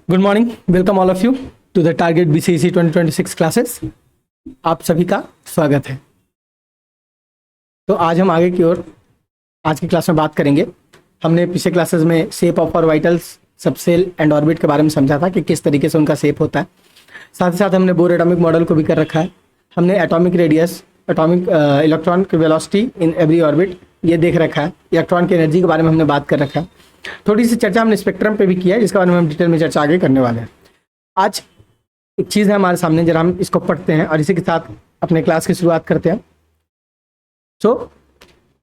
Good morning, welcome all of you to the target BCEC 2026 classes. आप सभी का स्वागत है। तो आज हम आगे की ओर आज की क्लास में बात करेंगे। हमने पिछले क्लासेस में shape of orbitals, subshell and orbit के बारे में समझा था कि किस तरीके से उनका शेप होता है। साथ ही साथ हमने बोर एटॉमिक मॉडल को भी कर रखा है। हमने एटॉमिक रेडियस, एटॉमिक इलेक्ट्रॉन की वेलोसिटी इन एवरी ऑर्बिट ये देख रखा है। इलेक्ट्रॉन की एनर्जी के बारे में हमने बात कर रखा है। थोड़ी सी चर्चा हमने स्पेक्ट्रम पे भी किया है, जिसके बारे में हम डिटेल में चर्चा आगे करने वाले हैं। आज एक चीज़ है हमारे सामने, जरा हम इसको पढ़ते हैं और इसी के साथ अपने क्लास की शुरुआत करते हैं। So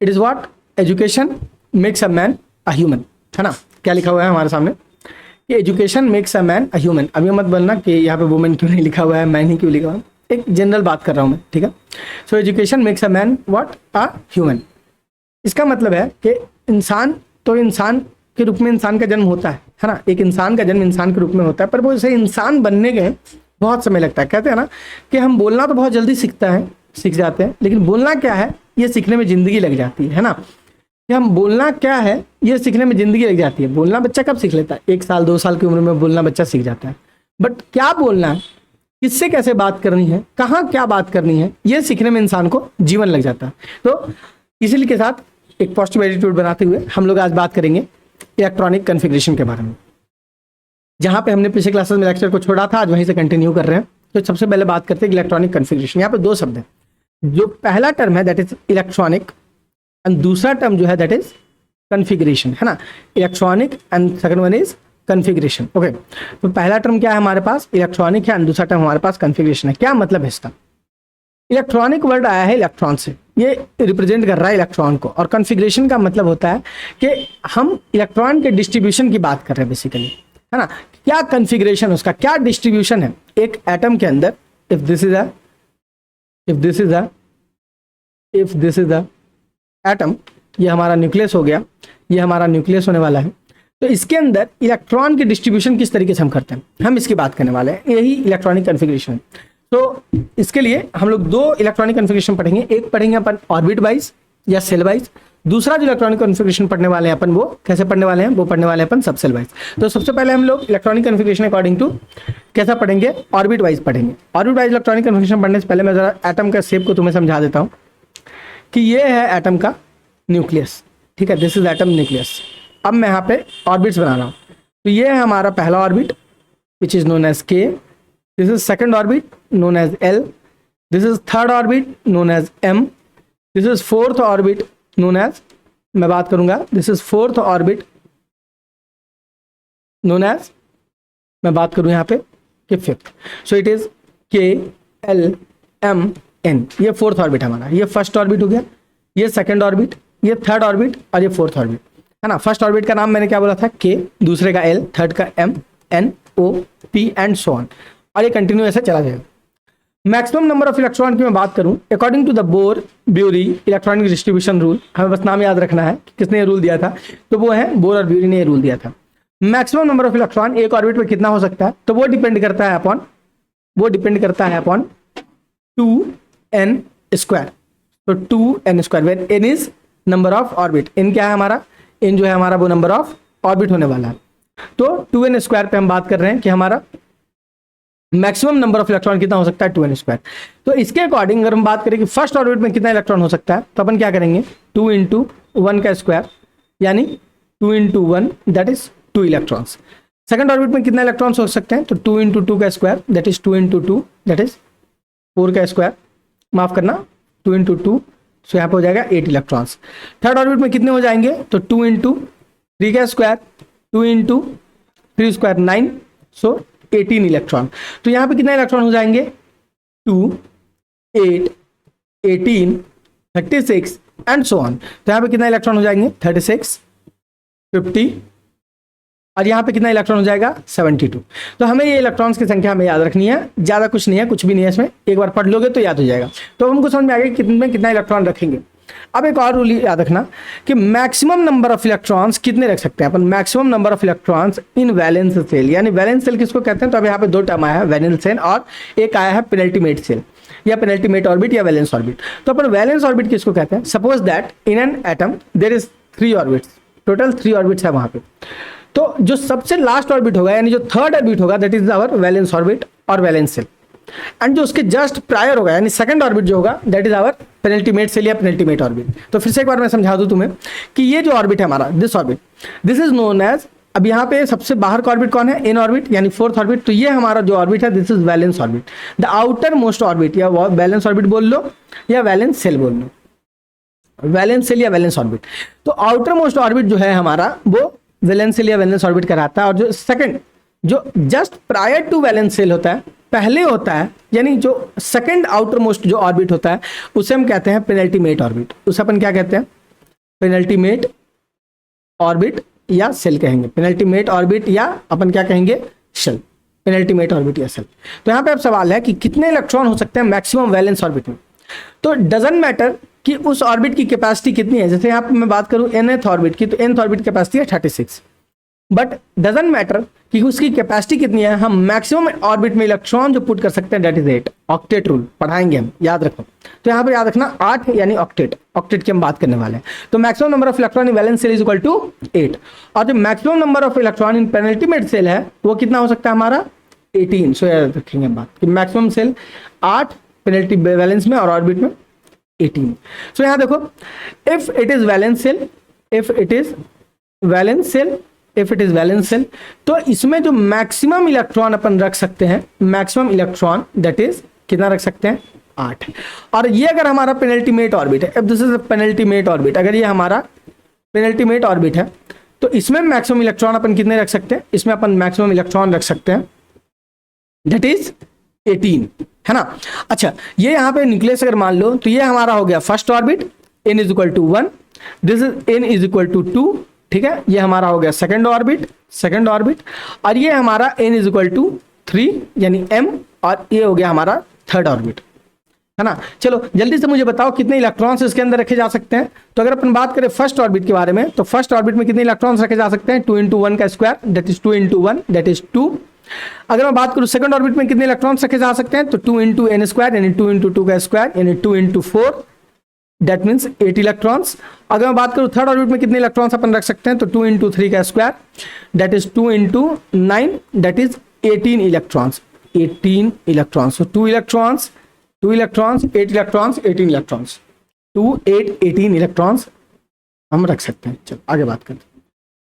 it is what education makes a man a human, है ना। क्या लिखा हुआ है हमारे सामने कि education makes a man a human. अब ये मत बोलना कि यहाँ पे वुमेन क्यों नहीं लिखा हुआ है, मैन ही क्यों लिखा हुआ है। एक जनरल बात कर रहा हूँ मैं, ठीक है। So education makes a man what a human. इसका मतलब है कि इंसान तो इंसान के रूप में इंसान का जन्म होता है ना। एक इंसान का जन्म इंसान के रूप में होता है, पर वो इसे इंसान बनने के बहुत समय लगता है। कहते हैं ना कि हम बोलना तो बहुत जल्दी सीख जाते हैं, लेकिन बोलना क्या है ये सीखने में ज़िंदगी लग जाती है ना। कि हम बोलना क्या है ये सीखने में ज़िंदगी लग जाती है। बोलना बच्चा कब सीख लेता है? 1 साल 2 साल की उम्र में बोलना बच्चा सीख जाता है। बट क्या बोलना है, किससे कैसे बात करनी है, कहाँ क्या बात करनी है, ये सीखने में इंसान को जीवन लग जाता है। तो इसीलिए के साथ एक पॉजिटिव एटीट्यूड बनाते हुए हम लोग आज बात करेंगे इलेक्ट्रॉनिक कॉन्फ़िगरेशन के बारे में। जहाँ पे हमने पिछले क्लासेस में लेक्चर को छोड़ा था, आज वहीं से कंटिन्यू कर रहे हैं। तो सबसे पहले बात करते हैं इलेक्ट्रॉनिक कॉन्फ़िगरेशन। यहाँ पे 2 शब्द हैं। जो पहला टर्म है दैट इज इलेक्ट्रॉनिक एंड दूसरा टर्म जो है दैट इज कॉन्फ़िगरेशन, है ना। Electronic and second one is configuration. Okay, तो पहला टर्म क्या है हमारे पास? इलेक्ट्रॉनिक है एंड दूसरा टर्म हमारे पास कॉन्फ़िगरेशन है। क्या मतलब है इसका? इलेक्ट्रॉनिक वर्ड आया है इलेक्ट्रॉन से, ये रिप्रेजेंट कर रहा है इलेक्ट्रॉन को। और कॉन्फ़िगरेशन का मतलब होता है कि हम इलेक्ट्रॉन के डिस्ट्रीब्यूशन की बात कर रहे हैं बेसिकली, है ना। क्या कॉन्फ़िगरेशन, उसका क्या डिस्ट्रीब्यूशन है एक एटम के अंदर। If this is a atom, ये हमारा न्यूक्लियस हो गया, ये हमारा न्यूक्लियस होने वाला है। तो इसके अंदर इलेक्ट्रॉन की डिस्ट्रीब्यूशन किस तरीके से हम करते हैं, हम इसकी बात करने वाले हैं। यही इलेक्ट्रॉनिक कॉन्फ़िगरेशन है। तो इसके लिए हम लोग 2 इलेक्ट्रॉनिक कॉन्फ़िगरेशन पढ़ेंगे। एक पढ़ेंगे अपन ऑर्बिट वाइज या सेल वाइज। दूसरा जो इलेक्ट्रॉनिक कॉन्फ़िगरेशन पढ़ने वाले हैं अपन, वो कैसे पढ़ने वाले हैं, वो पढ़ने वाले हैं अपन सबसेल वाइज। तो सबसे पहले हम लोग इलेक्ट्रॉनिक कॉन्फ़िगरेशन अकॉर्डिंग टू कैसा पढ़ेंगे, ऑर्बिट वाइज पढ़ेंगे। ऑर्बिट वाइज इलेक्ट्रॉनिक कॉन्फ़िगरेशन पढ़ने से पहले मैं जरा एटम का शेप को तुम्हें समझा देता हूँ कि ये है एटम का न्यूक्लियस, ठीक है। This is atom nucleus. अब मैं यहाँ पे ऑर्बिट्स बना रहा हूँ। तो ये है हमारा पहला orbit which is known as K. This is second orbit known as L. This is third orbit known as M. This is fourth orbit known as, मैं बात करूंगा, this is fourth orbit known as, मैं बात करूं यहाँ पे कि fifth. So it is K, L, M, N. ये फोर्थ ऑर्बिट हमारा, ये फर्स्ट ऑर्बिट हो गया, ये सेकंड ऑर्बिट, ये थर्ड ऑर्बिट और ये फोर्थ ऑर्बिट, है ना। फर्स्ट ऑर्बिट का नाम मैंने क्या बोला था? K, दूसरे का L, थर्ड का M, N, O, P and so on. और ये कंटिन्यू ऐसे चला जाएगा। मैक्सिमम नंबर ऑफ इलेक्ट्रॉन की मैं बात करूं according to the Bohr Bury electronic distribution rule, हमें बस नाम याद रखना है कि किसने ये रूल दिया था। तो वो है बोर और ब्यूरी ने ये रूल दिया था। मैक्सिमम नंबर ऑफ इलेक्ट्रॉन एक ऑर्बिट में कितना हो सकता है, तो वो डिपेंड करता है अपॉन 2n स्क्वायर। तो 2n square where n is number of orbit. n क्या है हमारा? n जो है हमारा वो नंबर ऑफ ऑर्बिट होने वाला है। तो 2n स्क्वायर पे हम बात कर रहे हैं कि हमारा मैक्सिमम नंबर ऑफ इलेक्ट्रॉन कितना हो सकता है? 2n square. तो इसके अकॉर्डिंग अगर हम बात करें कि फर्स्ट ऑर्बिट में कितना इलेक्ट्रॉन हो सकता है, तो अपन क्या करेंगे? 2 × 1 का स्क्वायर, यानी 2 × 1 that is 2 electrons. Second orbit में कितना इलेक्ट्रॉन्स हो सकते हैं? तो 2 × 2 का square that is 2 × 2 that is 4 का स्क्वायर, माफ करना 2 × 2, सो यहाँ पे हो जाएगा 8 इलेक्ट्रॉन्स। थर्ड ऑर्बिट में कितने हो जाएंगे? तो 2 × 3 का स्क्वायर, 2 × 3 स्क्वायर 9, सो 18 इलेक्ट्रॉन। तो यहाँ पे कितना इलेक्ट्रॉन हो जाएंगे? 2, 8, 18, 36 एंड सो ऑन। तो यहाँ पे कितना इलेक्ट्रॉन हो जाएंगे? 36, 50 और यहाँ पे कितना इलेक्ट्रॉन हो जाएगा? 72। तो हमें ये इलेक्ट्रॉन्स की संख्या हमें याद रखनी है, ज़्यादा कुछ नहीं है, कुछ भी नहीं है इसमें। एक बार पढ़ लोगे तो याद हो जाएगा। तो हमको समझ में आ गया कितने में कितना इलेक्ट्रॉन रखेंगे। अब एक और रूल याद रखना कि मैक्सिमम नंबर ऑफ इलेक्ट्रॉन्स कितने रख सकते हैं अपन? Maximum number of electrons in valence shell, यानी वैलेंस सेल किसको कहते हैं? तो अब यहाँ पे 2 टर्म आया है, वैलेंस सेल और एक आया है पेनल्टीमेट सेल या पेनल्टीमेट ऑर्बिट या वैलेंस ऑर्बिट। तो अपन वैलेंस ऑर्बिट किसको कहते हैं? Suppose that in an atom there is 3 orbits, total 3 orbits है वहाँ पे। तो जो सबसे लास्ट ऑर्बिट होगा यानी जो थर्ड ऑर्बिट होगा that is our valence orbit और वैलेंस शेल, एंड जो उसके जस्ट प्रायर होगा यानी सेकंड ऑर्बिट जो होगा that is our penultimate shell या पेनल्टीमेट ऑर्बिट। तो फिर से एक बार मैं समझा दूं तुम्हें कि ये जो ऑर्बिट है हमारा this orbit, this is known as, अब यहाँ पे सबसे बाहर का ऑर्बिट कौन है, एन ऑर्बिट यानी फोर्थ ऑर्बिट। तो ये हमारा जो ऑर्बिट है this is valence orbit, the outermost orbit या वैलेंस ऑर्बिट बोल लो या वैलेंस शेल बोल लो, वैलेंस शेल या वैलेंस ऑर्बिट। तो आउटर मोस्ट ऑर्बिट जो है हमारा वो वैलेंस शेल या वैलेंस ऑर्बिट कहलाता है, और जो सेकंड जो just prior to valence shell होता है, पहले होता है, यानी जो सेकंड आउटर मोस्ट जो ऑर्बिट होता है उसे हम कहते हैं पेनल्टीमेट ऑर्बिट। उसे अपन क्या कहते हैं, पेनल्टीमेट ऑर्बिट या शेल कहेंगे, पेनल्टीमेट ऑर्बिट या अपन क्या कहेंगे, शेल, पेनल्टीमेट ऑर्बिट या शेल। तो यहाँ पे अब सवाल है कि कितने इलेक्ट्रॉन हो सकते हैं मैक्सिमम वैलेंस ऑर्बिट में। तो डजंट मैटर कि उस ऑर्बिट की कैपेसिटी कितनी है, जैसे यहाँ पे मैं बात करूँ nth ऑर्बिट की, तो nth ऑर्बिट की कैपेसिटी है 36, बट डजंट मैटर कि उसकी कैपेसिटी कितनी है, हम मैक्सिमम ऑर्बिट में इलेक्ट्रॉन जो पुट कर सकते हैं दैट इज 8, ऑक्टेट रूल पढ़ाएंगे हम, याद रखो। तो यहाँ पर याद रखना 8 यानी ऑक्टेट, ऑक्टेट की हम बात करने वाले हैं। तो maximum number of electron in valence shell is equal to 8, और जो maximum number of electron in penultimate shell है वो कितना हो सकता है हमारा 18। सो याद रखेंगे बात कि मैक्सिमम शेल 8 पेनल्टी वैलेंस में और ऑर्बिट में 18। सो यहाँ देखो, if it is valence shell, if it is valence shell, if it is valence shell, तो इसमें जो मैक्सिमम इलेक्ट्रॉन अपन रख सकते हैं, मैक्सिमम इलेक्ट्रॉन दैट इज कितना रख सकते हैं 8। और ये अगर हमारा पेनल्टीमेट ऑर्बिट है, if this is penultimate orbit, अगर ये हमारा पेनल्टीमेट ऑर्बिट है तो इसमें मैक्सिमम इलेक्ट्रॉन अपन कितने रख सकते हैं, इसमें अपन मैक्सिमम इलेक्ट्रॉन रख सकते हैं दैट इज 18, है ना। अच्छा, ये यहाँ पे न्यूक्लियस अगर मान लो तो ये हमारा हो गया first orbit, n is equal to 1, this is n is equal to 2, ठीक है। ये हमारा हो गया सेकंड ऑर्बिट, सेकंड ऑर्बिट, और ये हमारा n इज इक्वल टू 3 यानी m, और ये हो गया हमारा थर्ड ऑर्बिट, है ना। चलो जल्दी से मुझे बताओ कितने इलेक्ट्रॉन्स इसके अंदर रखे जा सकते हैं। तो अगर अपन बात करें फर्स्ट ऑर्बिट के बारे में, तो फर्स्ट ऑर्बिट में कितने इलेक्ट्रॉन्स रखे जा सकते हैं, 2 into 1 का square that is 2 into 1 that is 2। अगर मैं बात करूं सेकंड ऑर्बिट में कितने इलेक्ट्रॉन्स रखे जा सकते हैं, तो 2 into n स्क्वायर यानी 2 into 2 का स्क्वायर यानी 2 into 4 दैट मीन्स 8 इलेक्ट्रॉन्स। अगर मैं बात करूं थर्ड ऑर्बिट में कितने इलेक्ट्रॉन्स अपन रख सकते हैं, तो 2 into 3 का square that is 2 into 9 that is 18 electrons, 18 electrons. तो 2 electrons 2 electrons 8 electrons 18 electrons, 2 8 18 electrons हम रख सकते हैं। चलो आगे बात करते हैं।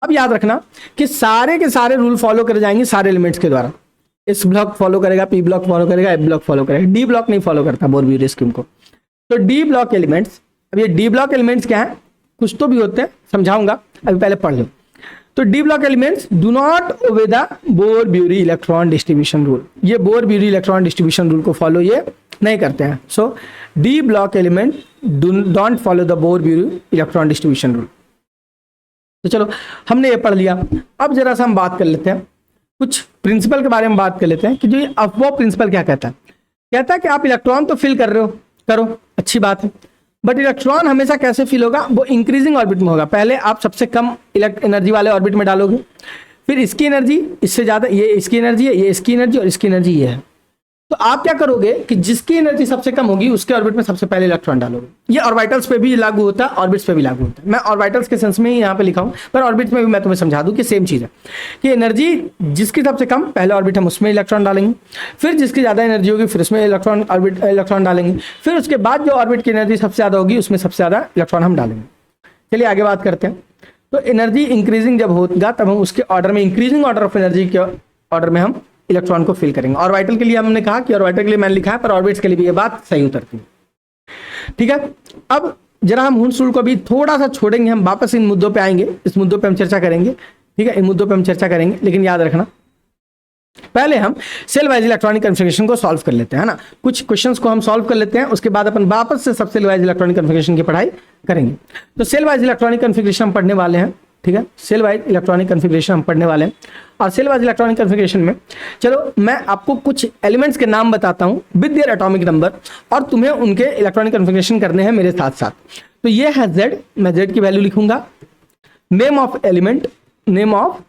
अब याद रखना कि सारे के सारे रूल फॉलो करे जाएंगे सारे एलिमेंट्स के द्वारा। इस ब्लॉक फॉलो करेगा, पी ब्लॉक फॉलो करेगा, एफ ब्लॉक फॉलो करेगा, डी ब्लॉक नहीं फॉलो करता बोर ब्यूरी स्कीम को। तो डी ब्लॉक एलिमेंट्स, अब ये डी ब्लॉक एलिमेंट्स क्या है, कुछ तो भी होते हैं, समझाऊंगा, अभी पहले पढ़ लो। तो D block elements do not obey the Bohr Bury electron distribution rule, ये Bohr Bury electron distribution rule को फॉलो ये नहीं करते हैं। So D block element don't follow the Bohr Bury electron distribution rule. तो चलो हमने ये पढ़ लिया। अब जरा सा हम बात कर लेते हैं, कुछ प्रिंसिपल के बारे में बात कर लेते हैं कि जो ये अफवो प्रिंसिपल क्या कहता है। कहता है कि आप इलेक्ट्रॉन तो फिल कर रहे हो, करो, अच्छी बात है, बट इलेक्ट्रॉन हमेशा कैसे फिल होगा, वो इंक्रीजिंग ऑर्बिट में होगा। पहले आप सबसे कम एनर्जी वाले ऑर्बिट में डालोगे, फिर इसकी एनर्जी इससे ज़्यादा, ये इसकी एनर्जी है, ये इसकी एनर्जी और इसकी एनर्जी ये है। तो आप क्या करोगे कि जिसकी एनर्जी सबसे कम होगी उसके ऑर्बिट में सबसे पहले इलेक्ट्रॉन डालोगे। ये ऑर्बिटल्स पे भी लागू होता है, ऑर्बिट्स पे भी लागू होता है। मैं ऑर्बिटल्स के सेंस में ही यहाँ पे लिखा हूँ, पर ऑर्बिट्स में भी मैं तुम्हें समझा दूँ कि सेम चीज़ है कि एनर्जी जिसकी सबसे कम पहले ऑर्बिट हम उसमें इलेक्ट्रॉन डालेंगे, फिर जिसकी ज़्यादा एनर्जी होगी फिर उसमें इलेक्ट्रॉन डालेंगे, फिर उसके बाद जो ऑर्बिट की एनर्जी सबसे ज़्यादा होगी उसमें सबसे ज़्यादा इलेक्ट्रॉन हम डालेंगे। चलिए आगे बात करते हैं। तो एनर्जी इंक्रीजिंग जब होगा तब हम उसके ऑर्डर में, इंक्रीजिंग ऑर्डर ऑफ एनर्जी के ऑर्डर में हम इलेक्ट्रॉन को फिल करेंगे। ऑर्बिटल के लिए हमने कहा कि ऑर्बिटल के लिए मैंने लिखा है, पर ऑर्बिट्स के लिए भी ये बात सही उतरती है। ठीक है, अब जरा हम हुंस रूल को भी थोड़ा सा छोड़ेंगे, हम वापस इन मुद्दों पे आएंगे, इस मुद्दों पे हम चर्चा करेंगे। ठीक है, इन मुद्दों पे हम चर्चा करेंगे, लेकिन याद रखना पहले हम सेल वाइज इलेक्ट्रॉनिक कन्फिगरेशन को सॉल्व कर लेते हैं, है ना। कुछ क्वेश्चंस को हम सॉल्व कर लेते हैं, उसके बाद अपन वापस से सब सेल वाइज इलेक्ट्रॉनिक कन्फिगरेशन की पढ़ाई करेंगे। तो सेल वाइज इलेक्ट्रॉनिक कन्फिगरेशन हम पढ़ने वाले हैं, ठीक है, सेल वाइज इलेक्ट्रॉनिक कन्फिगरेशन हम पढ़ने वाले हैं। और सेल वाइज इलेक्ट्रॉनिक कन्फिगरेशन में चलो मैं आपको कुछ एलिमेंट्स के नाम बताता हूं विद देयर एटॉमिक नंबर, और तुम्हें उनके इलेक्ट्रॉनिक कन्फिगरेशन करने हैं मेरे साथ साथ। तो ये है Z, मैं Z की वैल्यू लिखूंगा। Name of element, name of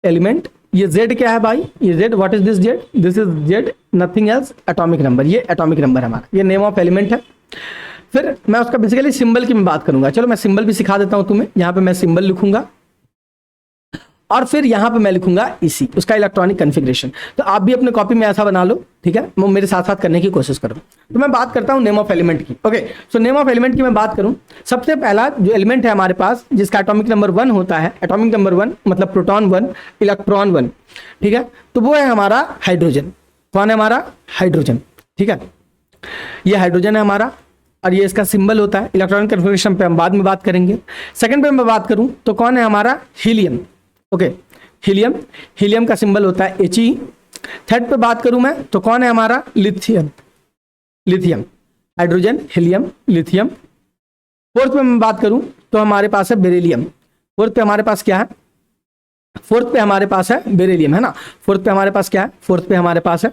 element, ये Z क्या है भाई, ये Z, what is this Z, this is Z, nothing else, atomic number, ये एटॉमिक नंबर हमारा, ये नेम ऑफ एलिमेंट है। फिर मैं उसका बेसिकली सिंबल की मैं बात करूंगा। चलो मैं सिंबल भी सिखा देता हूं तुम्हें, यहां पे मैं सिंबल लिखूंगा और फिर यहाँ पे मैं लिखूंगा EC, उसका इलेक्ट्रॉनिक कॉन्फ़िगरेशन। तो आप भी अपने कॉपी में ऐसा बना लो, ठीक है, वो मेरे साथ साथ करने की कोशिश करो। तो मैं बात करता हूँ नेम ऑफ एलिमेंट की। Okay, so name of element की मैं बात करूँ, सबसे पहला जो एलिमेंट है हमारे पास जिसका एटॉमिक नंबर 1 होता है, एटॉमिक नंबर 1 मतलब प्रोटॉन 1 इलेक्ट्रॉन 1, ठीक है, तो वो है हमारा हाइड्रोजन। कौन है हमारा? हाइड्रोजन, ठीक है, ये हाइड्रोजन है हमारा और ये इसका सिंबल होता है। इलेक्ट्रॉनिक कन्फिग्रेशन पे हम बाद में बात करेंगे। सेकंड पे मैं बात करूं तो कौन है हमारा? हीलियम। ओके, हीलियम, हीलियम का सिंबल होता है He। थर्ड पे बात करूं मैं तो कौन है हमारा? Lithium, lithium, hydrogen, helium, lithium. Fourth पे मैं बात करूं तो हमारे पास है बेरिलियम। फोर्थ पे हमारे पास क्या है? फोर्थ पे हमारे पास है बेरिलियम, है ना। फोर्थ पे हमारे पास क्या है? फोर्थ पे हमारे पास है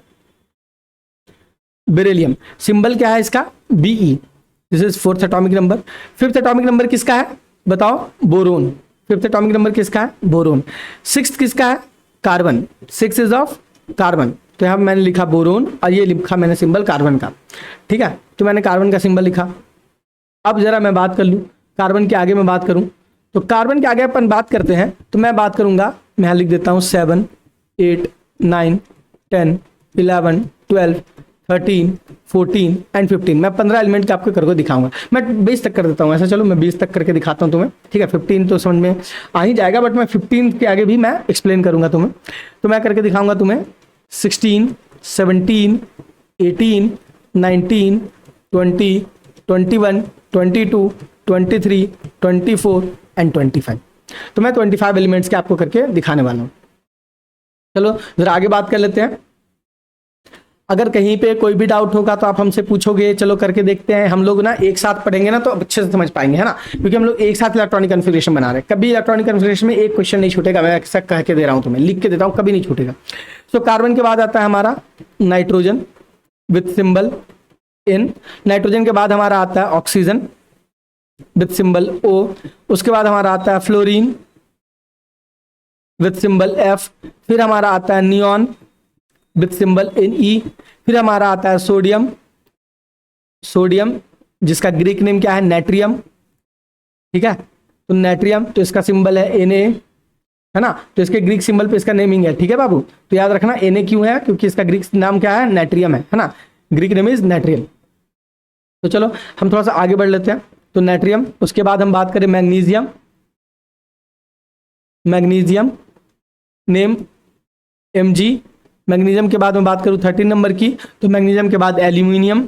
बेरिलियम। सिंबल क्या है इसका? Be। This is fourth atomic number. Fifth atomic number किसका है बताओ? बोरोन। फिफ्थ एटॉमिक नंबर किसका है? बोरोन। सिक्स्थ किसका है? कार्बन। 6 इज ऑफ कार्बन, तो यहाँ मैंने लिखा बोरोन और ये लिखा मैंने सिंबल कार्बन का, ठीक है, तो मैंने कार्बन का सिंबल लिखा। अब जरा मैं बात कर लूँ कार्बन के आगे मैं बात करूँ तो कार्बन के आगे अपन बात करते हैं तो मैं बात करूँगा, मैं यहाँ लिख देता हूँ 7 8 9 10 11 12 13 14 एंड 15। मैं 15 एलिमेंट के आपको करके दिखाऊंगा। मैं 20 तक कर देता हूँ ऐसा, चलो मैं 20 तक करके दिखाता हूँ तुम्हें, ठीक है। 15 तो समझ में आ ही जाएगा, बट मैं 15 के आगे भी मैं एक्सप्लेन करूंगा तुम्हें। तो मैं करके दिखाऊंगा तुम्हें 16 17 18 19 20 21 22 23 24 एंड 25। तो मैं 25 एलिमेंट्स के आपको करके दिखाने वाला हूँ। चलो जरा आगे बात कर लेते हैं। अगर कहीं पे कोई भी डाउट होगा तो आप हमसे पूछोगे, चलो करके देखते हैं। हम लोग ना एक साथ पढ़ेंगे ना तो अच्छे से समझ पाएंगे, है ना, क्योंकि हम लोग एक साथ इलेक्ट्रॉनिक कॉन्फ़िगरेशन बना रहे हैं। कभी इलेक्ट्रॉनिक कॉन्फ़िगरेशन में एक क्वेश्चन नहीं छूटेगा, मैं ऐसा कह के दे रहा हूँ तुम्हें, लिख के देता हूँ, कभी नहीं छूटेगा। सो कार्बन के बाद आता है हमारा nitrogen with symbol N। Nitrogen के बाद हमारा आता है ऑक्सीजन विथ सिंबल O। उसके बाद हमारा आता है फ्लोरीन विथ सिंबल F। फिर हमारा आता है नियॉन विथ सिंबल Ne। फिर हमारा आता है सोडियम, सोडियम जिसका ग्रीक नेम क्या है? नेट्रियम, ठीक है, तो नेट्रियम, तो इसका सिंबल है Na, है ना, तो इसके ग्रीक सिंबल पे इसका नेमिंग है, ठीक है बाबू। तो याद रखना Na क्यों है? क्योंकि इसका ग्रीक नाम क्या है? नेट्रियम है ना, ग्रीक नेम इज नेट्रियम। तो चलो हम थोड़ा सा आगे बढ़ लेते हैं। तो नेट्रियम, उसके बाद हम बात करें magnesium, magnesium name Mg। Magnesium के बाद मैं बात करूं 13 नंबर की, तो मैग्नीशियम के बाद एल्यूमिनियम।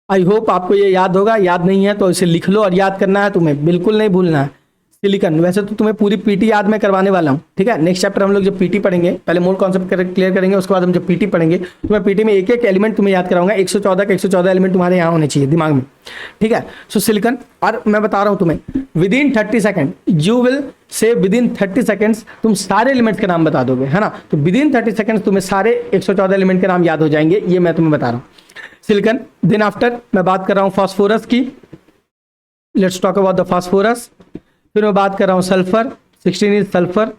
आई होप आपको ये याद होगा, याद नहीं है तो इसे लिख लो और याद करना है तुम्हें, बिल्कुल नहीं भूलना है। सिलिकॉन, वैसे तो तुम्हें पूरी पीटी याद मैं करवाने वाला हूँ, ठीक है। नेक्स्ट चैप्टर हम लोग जब पीटी पढ़ेंगे, पहले मूल कॉन्सेप्ट क्लियर करेंगे, उसके बाद हम जब पीटी पढ़ेंगे तो मैं पीटी में एक एक एलिमेंट तुम्हें याद कराऊंगा। 114 के 114 एलिमेंट तुम्हारे यहाँ होने चाहिए दिमाग में, ठीक है। सो सिलिकॉन, और मैं बता रहा हूँ तुम्हें with in 30 second you will say, with in 30 seconds तुम सारे एलिमेंट्स के नाम बता दोगे, है ना। तो विद इन 30 सेकेंड्स तुम्हें सारे 114 एलिमेंट के नाम याद हो जाएंगे, ये मैं तुम्हें बता रहा हूँ। सिलिकॉन, देन आफ्टर मैं बात कर रहा हूँ फास्फोरस की, let's talk about the phosphorus. फिर मैं बात कर रहा हूँ sulphur, 16 is sulphur,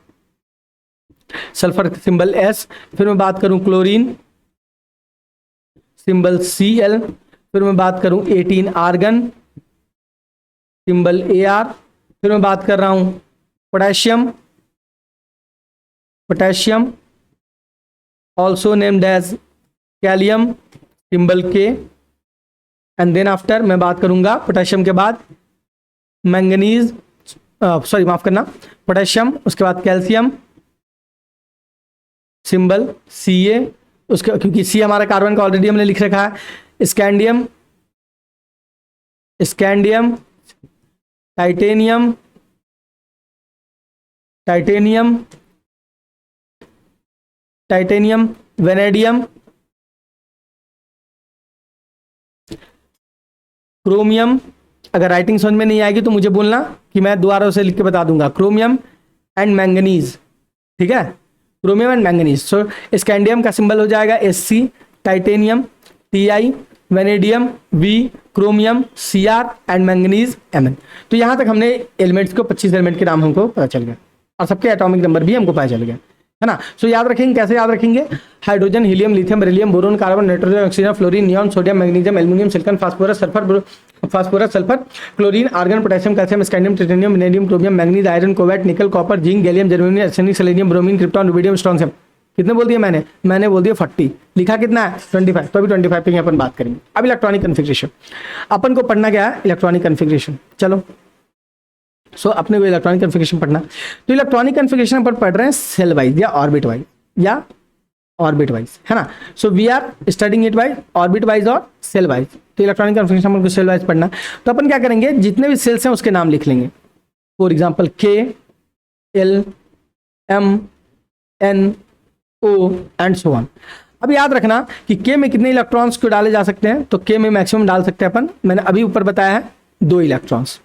sulphur symbol S। फिर मैं बात करूँ क्लोरीन, सिंबल Cl। फिर मैं बात करूँ 18 आर्गन, सिंबल AR। फिर मैं बात कर रहा हूँ potassium, potassium also named as kalium, symbol K। And then after मैं बात करूंगा पोटेशियम के बाद मैंगनीज, सॉरी माफ करना, पोटेशियम, उसके बाद कैल्शियम, सिंबल Ca। उसके, क्योंकि C हमारा कार्बन का ऑलरेडी हमने लिख रखा है। Scandium, scandium, titanium, titanium, titanium, vanadium, chromium. अगर राइटिंग समझ में नहीं आएगी तो मुझे बोलना कि मैं दोबारा उसे लिख के बता दूंगा। क्रोमियम एंड मैंगनीज, ठीक है, chromium and manganese. So scandium का सिंबल हो जाएगा Sc, titanium Ti, vanadium V, chromium Cr and manganese Mn। तो यहां तक हमने एलिमेंट्स को 25 एलिमेंट के नाम हमको पता चल गया और सबके एटॉमिक नंबर भी हमको पता चल गया, है ना। सो याद रखेंगे, कैसे याद रखेंगे? Hydrogen, helium, lithium, beryllium, boron, carbon, nitrogen, oxygen, fluorine, neon, sodium, magnesium, aluminium, silicon, phosphorus, sulphur, phosphorus, sulphur, chlorine, argon, potassium, calcium, scandium, titanium, vanadium, chromium, manganese, iron, cobalt, nickel, copper, zinc, gallium, germanium, arsenic, selenium, bromine, krypton, rubidium, strontium. कितने बोल दिए मैंने बोल दिया 40, लिखा कितना है 25, तो अभी 25 पे अपन बात करेंगे। अब इलेक्ट्रॉनिक कन्फिग्रेशन अपन को पढ़ना क्या है, इलेक्ट्रॉनिक कन्फिग्रेशन। चलो अपने को इलेक्ट्रॉनिक कन्फिग्रेशन पढ़ना, तो इलेक्ट्रॉनिक कन्फिग्रेशन पर पढ़ रहे हैं सेल वाइज या ऑर्बिट वाइज, है ना। So we are studying it by orbit wise और सेल वाइज। तो इलेक्ट्रॉनिक कन्फिग्रेशन अपन को सेल वाइज पढ़ना, तो अपन क्या करेंगे, जितने भी सेल्स हैं उसके नाम लिख लेंगे। For example K, L, M, N, O and so on. अब याद रखना कि के में कितने इलेक्ट्रॉन्स को डाले जा सकते हैं, तो के में मैक्सिमम डाल सकते हैं अपन, मैंने अभी ऊपर बताया है 2 इलेक्ट्रॉन्स।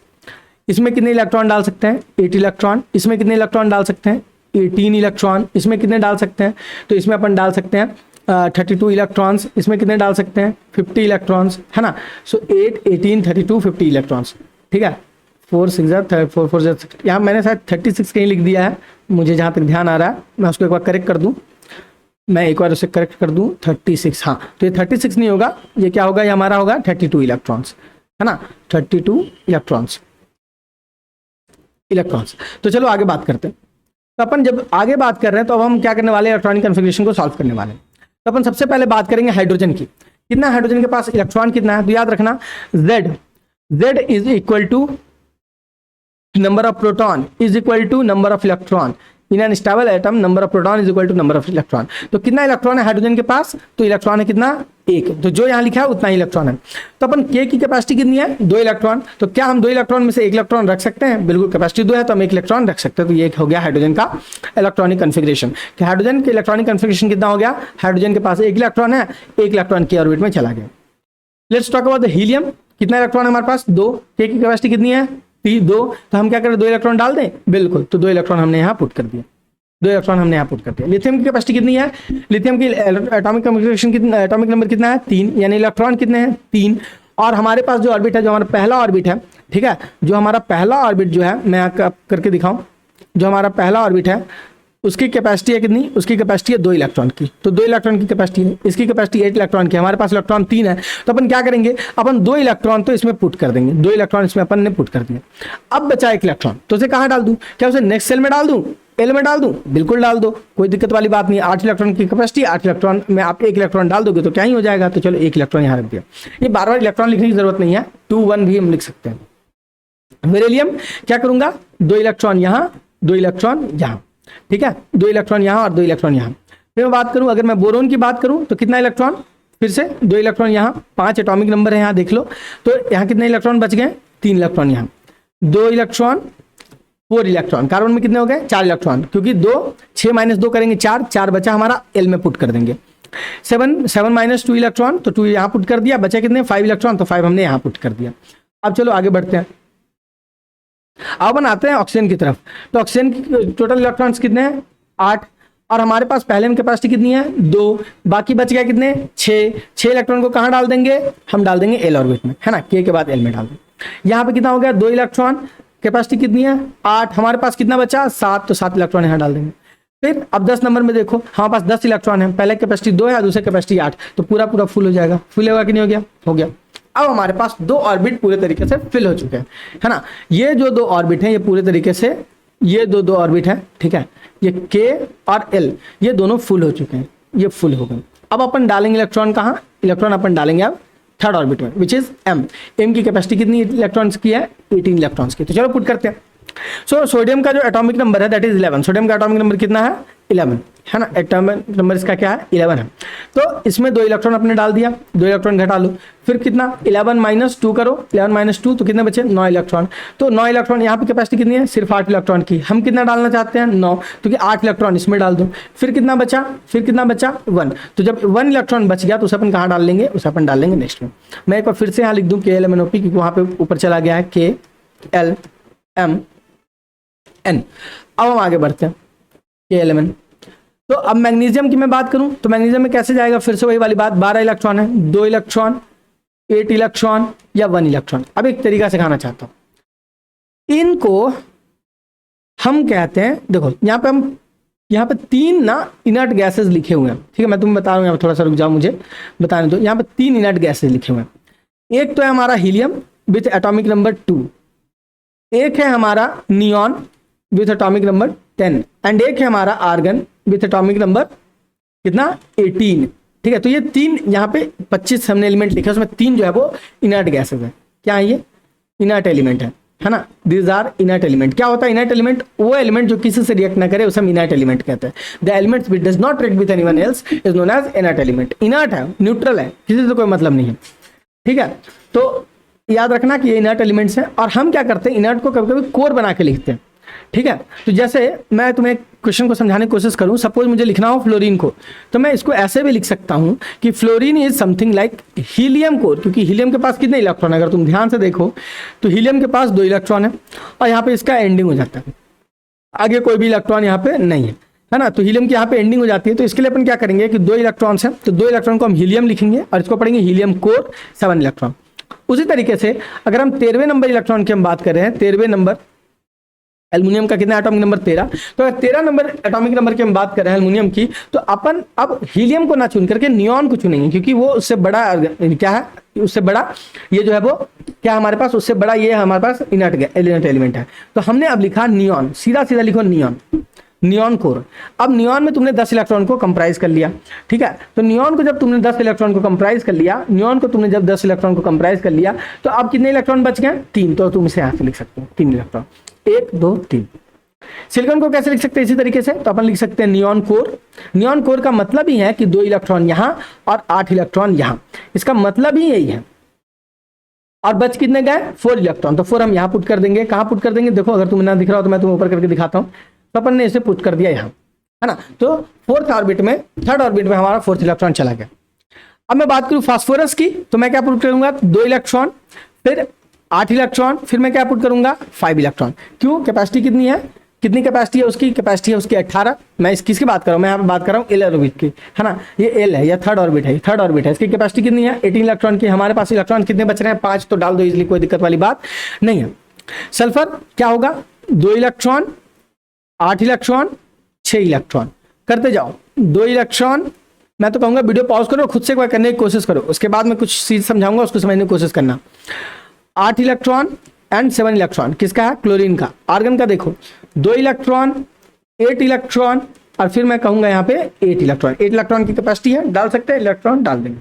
इसमें कितने इलेक्ट्रॉन डाल सकते हैं 8 इलेक्ट्रॉन। इसमें कितने इलेक्ट्रॉन डाल सकते हैं 18 इलेक्ट्रॉन। इसमें कितने डाल सकते हैं, तो इसमें अपन डाल सकते हैं 32 इलेक्ट्रॉन्स। इसमें कितने डाल सकते हैं 50 इलेक्ट्रॉन्स, है ना। सो 8, 18, 32, 50 इलेक्ट्रॉन्स, ठीक है। 4 6 4 4 6, यहाँ मैंने शायद 36 कहीं लिख दिया है, मुझे जहाँ तक ध्यान आ रहा है। मैं उसको एक बार करेक्ट कर दूँ, मैं एक बार उसे करेक्ट कर दूँ 36, हाँ। तो ये 36 नहीं होगा, ये क्या होगा, ये हमारा होगा 32 इलेक्ट्रॉन्स, है ना, 32 इलेक्ट्रॉन्स। तो चलो आगे बात करते हैं। तो अपन जब आगे बात कर रहे हैं तो अब हम क्या करने वाले हैं, इलेक्ट्रॉनिक कन्फिग्रेशन को सॉल्व करने वाले हैं। तो अपन सबसे पहले बात करेंगे हाइड्रोजन की। कितना हाइड्रोजन के पास इलेक्ट्रॉन कितना है, तो याद रखना Z is equal to number of proton is equal to number of electron in an stable atom, number of proton is equal to number of electron. तो कितना इलेक्ट्रॉन है हाइड्रोजन के पास, तो इलेक्ट्रॉन है कितना 1, तो जो यहाँ लिखा है उतना ही इलेक्ट्रॉन है। तो अपन के की कैपेसिटी कितनी है 2 इलेक्ट्रॉन, तो क्या हम 2 इलेक्ट्रॉन में से 1 इलेक्ट्रॉन रख सकते हैं, बिल्कुल कैपेसिटी 2 है तो हम 1 इलेक्ट्रॉन रख सकते हैं। तो ये हो गया हाइड्रोजन का इलेक्ट्रॉनिक कन्फिग्रेशन। कि हाइड्रोजन के इलेक्ट्रॉनिक कन्फिग्रेशन कितना हो गया, हाइड्रोजन के पास 1 इलेक्ट्रॉन है, 1 इलेक्ट्रॉन के ऑर्बिट में चला गया। Let's talk about the helium. कितना इलेक्ट्रॉन है हमारे पास 2, के की कैपेसिटी कितनी है 2, तो हम क्या करें 2 इलेक्ट्रॉन डाल दें, बिल्कुल। तो 2 इलेक्ट्रॉन हमने यहाँ पुट कर दिया, 2 इलेक्ट्रॉन हमने यहाँ पुट कर दिया। लिथियम की कैपेसिटी कितनी है, लिथियम की एटॉमिक कन्फिग्रेशन कितना, एटॉमिक नंबर कितना है 3, यानी इलेक्ट्रॉन कितने हैं 3। और हमारे पास जो ऑर्बिट है, जो हमारा पहला ऑर्बिट है, ठीक है, जो हमारा पहला ऑर्बिट जो है, मैं करके दिखाऊं, जो हमारा पहला ऑर्बिट है उसकी कैपेसिटी है कितनी, उसकी कैपेसिटी है 2 इलेक्ट्रॉन की। तो 2 इलेक्ट्रॉन की कैपेसिटी है, इसकी कैपेसिटी 8 इलेक्ट्रॉन की, हमारे पास इलेक्ट्रॉन 3 है। तो अपन क्या करेंगे, अपन 2 इलेक्ट्रॉन तो इसमें पुट कर देंगे, 2 इलेक्ट्रॉन इसमें अपन ने पुट कर दिया। अब बचा 1 इलेक्ट्रॉन, तो उसे कहाँ डाल दूं, क्या उसे नेक्स्ट सेल में डाल दूं, एल में डाल दूं, बिल्कुल डाल दो, कोई दिक्कत वाली बात नहीं। 8 इलेक्ट्रॉन की कैपेसिटी, 8 इलेक्ट्रॉन में आप 1 इलेक्ट्रॉन डाल दोगे तो क्या ही हो जाएगा। तो चलो 1 इलेक्ट्रॉन यहाँ रख दिया, ये बार इलेक्ट्रॉन लिखने की जरूरत नहीं है, 2 1 भी हम लिख सकते हैं। बेरिलियम क्या करूंगा, 2 इलेक्ट्रॉन यहाँ, 2 इलेक्ट्रॉन यहाँ, ठीक है, 2 इलेक्ट्रॉन यहाँ और 2 इलेक्ट्रॉन यहाँ। फिर मैं बात करूं, अगर मैं बोरोन की बात करूं तो कितना इलेक्ट्रॉन, फिर से 2 इलेक्ट्रॉन यहाँ, 5 एटॉमिक नंबर है यहाँ देख लो। तो यहाँ कितने इलेक्ट्रॉन बच गए, 3 इलेक्ट्रॉन यहाँ, 2 इलेक्ट्रॉन, 4 इलेक्ट्रॉन। कार्बन में कितने हो गए 4 इलेक्ट्रॉन, क्योंकि 2 6 - 2 करेंगे 4 बचा हमारा, एल में पुट कर देंगे। 7 - 2 इलेक्ट्रॉन, तो 2 यहाँ पुट कर दिया, बचे कितने 5 इलेक्ट्रॉन, तो 5 हमने यहाँ पुट कर दिया। अब चलो आगे बढ़ते हैं, अब बनाते हैं ऑक्सीजन की तरफ। तो ऑक्सीजन की टोटल इलेक्ट्रॉन्स कितने हैं 8, और हमारे पास पहले में कैपेसिटी कितनी है 2, बाकी बच गया कितने 6 इलेक्ट्रॉन को कहाँ डाल देंगे, हम डाल देंगे एल ऑर्बिट में, है ना, के बाद एल में डाल देंगे। यहाँ पे कितना हो गया 2 इलेक्ट्रॉन, कैपेसिटी कितनी है 8, हमारे पास कितना बचा 7, तो 7 इलेक्ट्रॉन यहाँ डाल देंगे। फिर अब 10 नंबर में देखो, हमारे पास 10 इलेक्ट्रॉन है, पहले कैपेसिटी 2 है, दूसरे कैपेसिटी 8, तो पूरा फुल हो जाएगा। फुल होगा कि नहीं हो गया, हो गया। अब हमारे पास 2 ऑर्बिट पूरे तरीके से फिल हो चुके हैं, है ना। ये जो 2 ऑर्बिट हैं ये पूरे तरीके से, ये दो ऑर्बिट है, ठीक है, ये के और एल, ये दोनों फुल हो चुके हैं, ये फुल हो गए। अब अपन डालेंगे इलेक्ट्रॉन कहाँ, इलेक्ट्रॉन अपन डालेंगे अब 3rd ऑर्बिट में, विच इज एम। एम की कैपेसिटी कितनी इलेक्ट्रॉन्स की है 18 इलेक्ट्रॉन्स की। तो चलो पुट करते हैं। सो सोडियम का जो एटॉमिक नंबर है दैट इज 11। सोडियम का एटॉमिक नंबर कितना है 11, है ना, एटॉमिक नंबर इसका क्या है 11 है। तो इसमें 2 इलेक्ट्रॉन अपने डाल दिया, 2 इलेक्ट्रॉन घटा लो, फिर कितना 11 - 2 करो, 11 - 2 तो कितने बचे 9 इलेक्ट्रॉन। तो 9 इलेक्ट्रॉन, यहाँ पे कैपेसिटी कितनी है सिर्फ 8 इलेक्ट्रॉन की, हम कितना डालना चाहते हैं 9, क्योंकि 8 इलेक्ट्रॉन इसमें डाल दो। फिर कितना बचा 1, तो जब 1 इलेक्ट्रॉन बच गया तो उसे अपन कहाँ डाल लेंगे, उसे अपन डाल लेंगे नेक्स्ट में। मैं एक बार फिर से यहाँ लिख दूँ KLMNOP, क्योंकि वहाँ पे ऊपर चला गया है KLMN। अब हम आगे बढ़ते हैं KLMN। तो अब मैग्नीशियम की मैं बात करूं तो मैग्नीशियम में कैसे जाएगा, फिर से वही वाली बात, 12 इलेक्ट्रॉन है, 2 इलेक्ट्रॉन, 8 इलेक्ट्रॉन या 1 इलेक्ट्रॉन। अब एक तरीका सिखाना चाहता हूं, इनको हम कहते हैं, देखो यहाँ पे 3 ना इनर्ट गैसेस लिखे हुए हैं, ठीक है, मैं तुम्हें बता रहा हूँ, यहाँ थोड़ा सा रुक जाओ मुझे बताने दो। यहाँ पे 3 इनर्ट गैसेस लिखे हुए हैं, एक तो है हमारा हीलियम, विथ एटॉमिक नंबर 2, एक है हमारा neon with atomic number 10 and एक है हमारा आर्गन विथ एटॉमिक नंबर कितना 18। ठीक है, तो ये 3 यहाँ पे 25 हमने एलिमेंट लिखे, उसमें 3 जो है वो इनर्ट गैसेस है। क्या है ये? इनर्ट एलिमेंट है ना। This are inert element. क्या होता है इनर्ट एलिमेंट? वो एलिमेंट जो किसी से रिएक्ट ना करे उसे हम इनर्ट एलिमेंट कहते हैं। The element which does not react with anyone else is known as inert element. Inert है, न्यूट्रल है, किसी से कोई मतलब नहीं है। ठीक है, तो याद रखना कि ये इनर्ट एलिमेंट्स हैं और हम क्या करते हैं, इनर्ट को कभी कभी कोर बना के लिखते हैं। ठीक है, तो जैसे मैं तुम्हें क्वेश्चन को समझाने की कोशिश करूं, सपोज मुझे लिखना हो फ्लोरीन को, तो मैं इसको ऐसे भी लिख सकता हूं कि fluorine is something like helium core, क्योंकि हीलियम के पास कितने इलेक्ट्रॉन है, अगर तुम ध्यान से देखो तो हीलियम के पास 2 इलेक्ट्रॉन है और यहाँ पे इसका एंडिंग हो जाता है, आगे कोई भी इलेक्ट्रॉन यहाँ पे नहीं है ना। तो हीलियम की यहाँ पे एंडिंग हो जाती है, तो इसके लिए अपन क्या करेंगे कि 2 इलेक्ट्रॉन्स हैं, तो 2 इलेक्ट्रॉन को हम हीलियम लिखेंगे और इसको पढ़ेंगे हीलियम कोर 7 इलेक्ट्रॉन। उसी तरीके से अगर हम 13वें नंबर इलेक्ट्रॉन की हम बात कर रहे हैं, 13वें नंबर एल्युमिनियम का कितना एटॉमिक नंबर 13, तो अगर 13 नंबर एटॉमिक नंबर की हम बात कर रहे हैं एल्युमिनियम की, तो अपन अब हीलियम को ना चुन करके नियॉन को चुनेंगे, क्योंकि वो उससे बड़ा क्या है, उससे बड़ा ये जो है वो क्या हमारे पास, उससे बड़ा ये हमारे पास इनर्ट एलिमेंट है। तो हमने अब लिखा नियॉन, सीधा सीधा लिखो नियॉन, नियॉन कोर। अब नियॉन में तुमने 10 इलेक्ट्रॉन को कंप्राइज कर लिया। ठीक है, तो नियॉन को जब तुमने 10 इलेक्ट्रॉन को कंप्राइज कर लिया, नियॉन को तुमने जब 10 इलेक्ट्रॉन को कंप्राइज कर लिया, तो अब कितने इलेक्ट्रॉन बच गए? 3। तो तुम इसे यहाँ से लिख सकते हो 3 इलेक्ट्रॉन, 1 2 3। सिलिकॉन को कैसे लिख सकते हैं? इसी तरीके से, तो अपन लिख सकते हैं नियॉन कोर। नियॉन कोर का मतलब ही है कि 2 इलेक्ट्रॉन यहां और 8 इलेक्ट्रॉन यहां, इसका मतलब ही यही है। और बच कितने गए? 4 इलेक्ट्रॉन। तो 4 हम यहां पुट कर देंगे। कहां पुट कर देंगे? देखो, अगर तुम्हें ना दिख रहा हो तो मैं तुम्हें ऊपर करके दिखाता हूं। तो अपन ने इसे पुट कर दिया यहां, है ना। तो 4th ऑर्बिट में, 3rd ऑर्बिट में हमारा 4th इलेक्ट्रॉन चला गया। अब मैं बात करूं फास्फोरस की, तो मैं क्या पुट करूंगा? 2 इलेक्ट्रॉन, फिर 8 इलेक्ट्रॉन, फिर मैं क्या पुट करूंगा? 5 इलेक्ट्रॉन। क्यों? कैपेसिटी कितनी है? कितनी कैपेसिटी है उसकी? कैपेसिटी है उसकी 18। मैं इस किसकी बात कर रहा हूँ? मैं यहाँ पे बात कर रहा हूँ एल ऑर्बिट की, है ना। ये एल है या 3rd ऑर्बिट है, 3rd ऑर्बिट है। इसकी कैपेसिटी कितनी है? 18 इलेक्ट्रॉन की। हमारे पास इलेक्ट्रॉन कितने बच रहे हैं? 5। तो डाल दो इजिली, कोई दिक्कत वाली बात नहीं है। सल्फर क्या होगा? 2 इलेक्ट्रॉन, 8 इलेक्ट्रॉन, 6 इलेक्ट्रॉन। करते जाओ, 2 इलेक्ट्रॉन। मैं तो कहूंगा वीडियो पॉज करो, खुद से करने की कोशिश करो, उसके बाद मैं कुछ चीज समझाऊंगा, उसको समझने की कोशिश करना। 8 इलेक्ट्रॉन एंड 7 इलेक्ट्रॉन किसका है? क्लोरीन का। आर्गन का देखो, 2 इलेक्ट्रॉन, 8 इलेक्ट्रॉन और फिर मैं कहूंगा यहाँ पे 8 इलेक्ट्रॉन। 8 इलेक्ट्रॉन की कैपेसिटी है, डाल सकते हैं, इलेक्ट्रॉन डाल देंगे।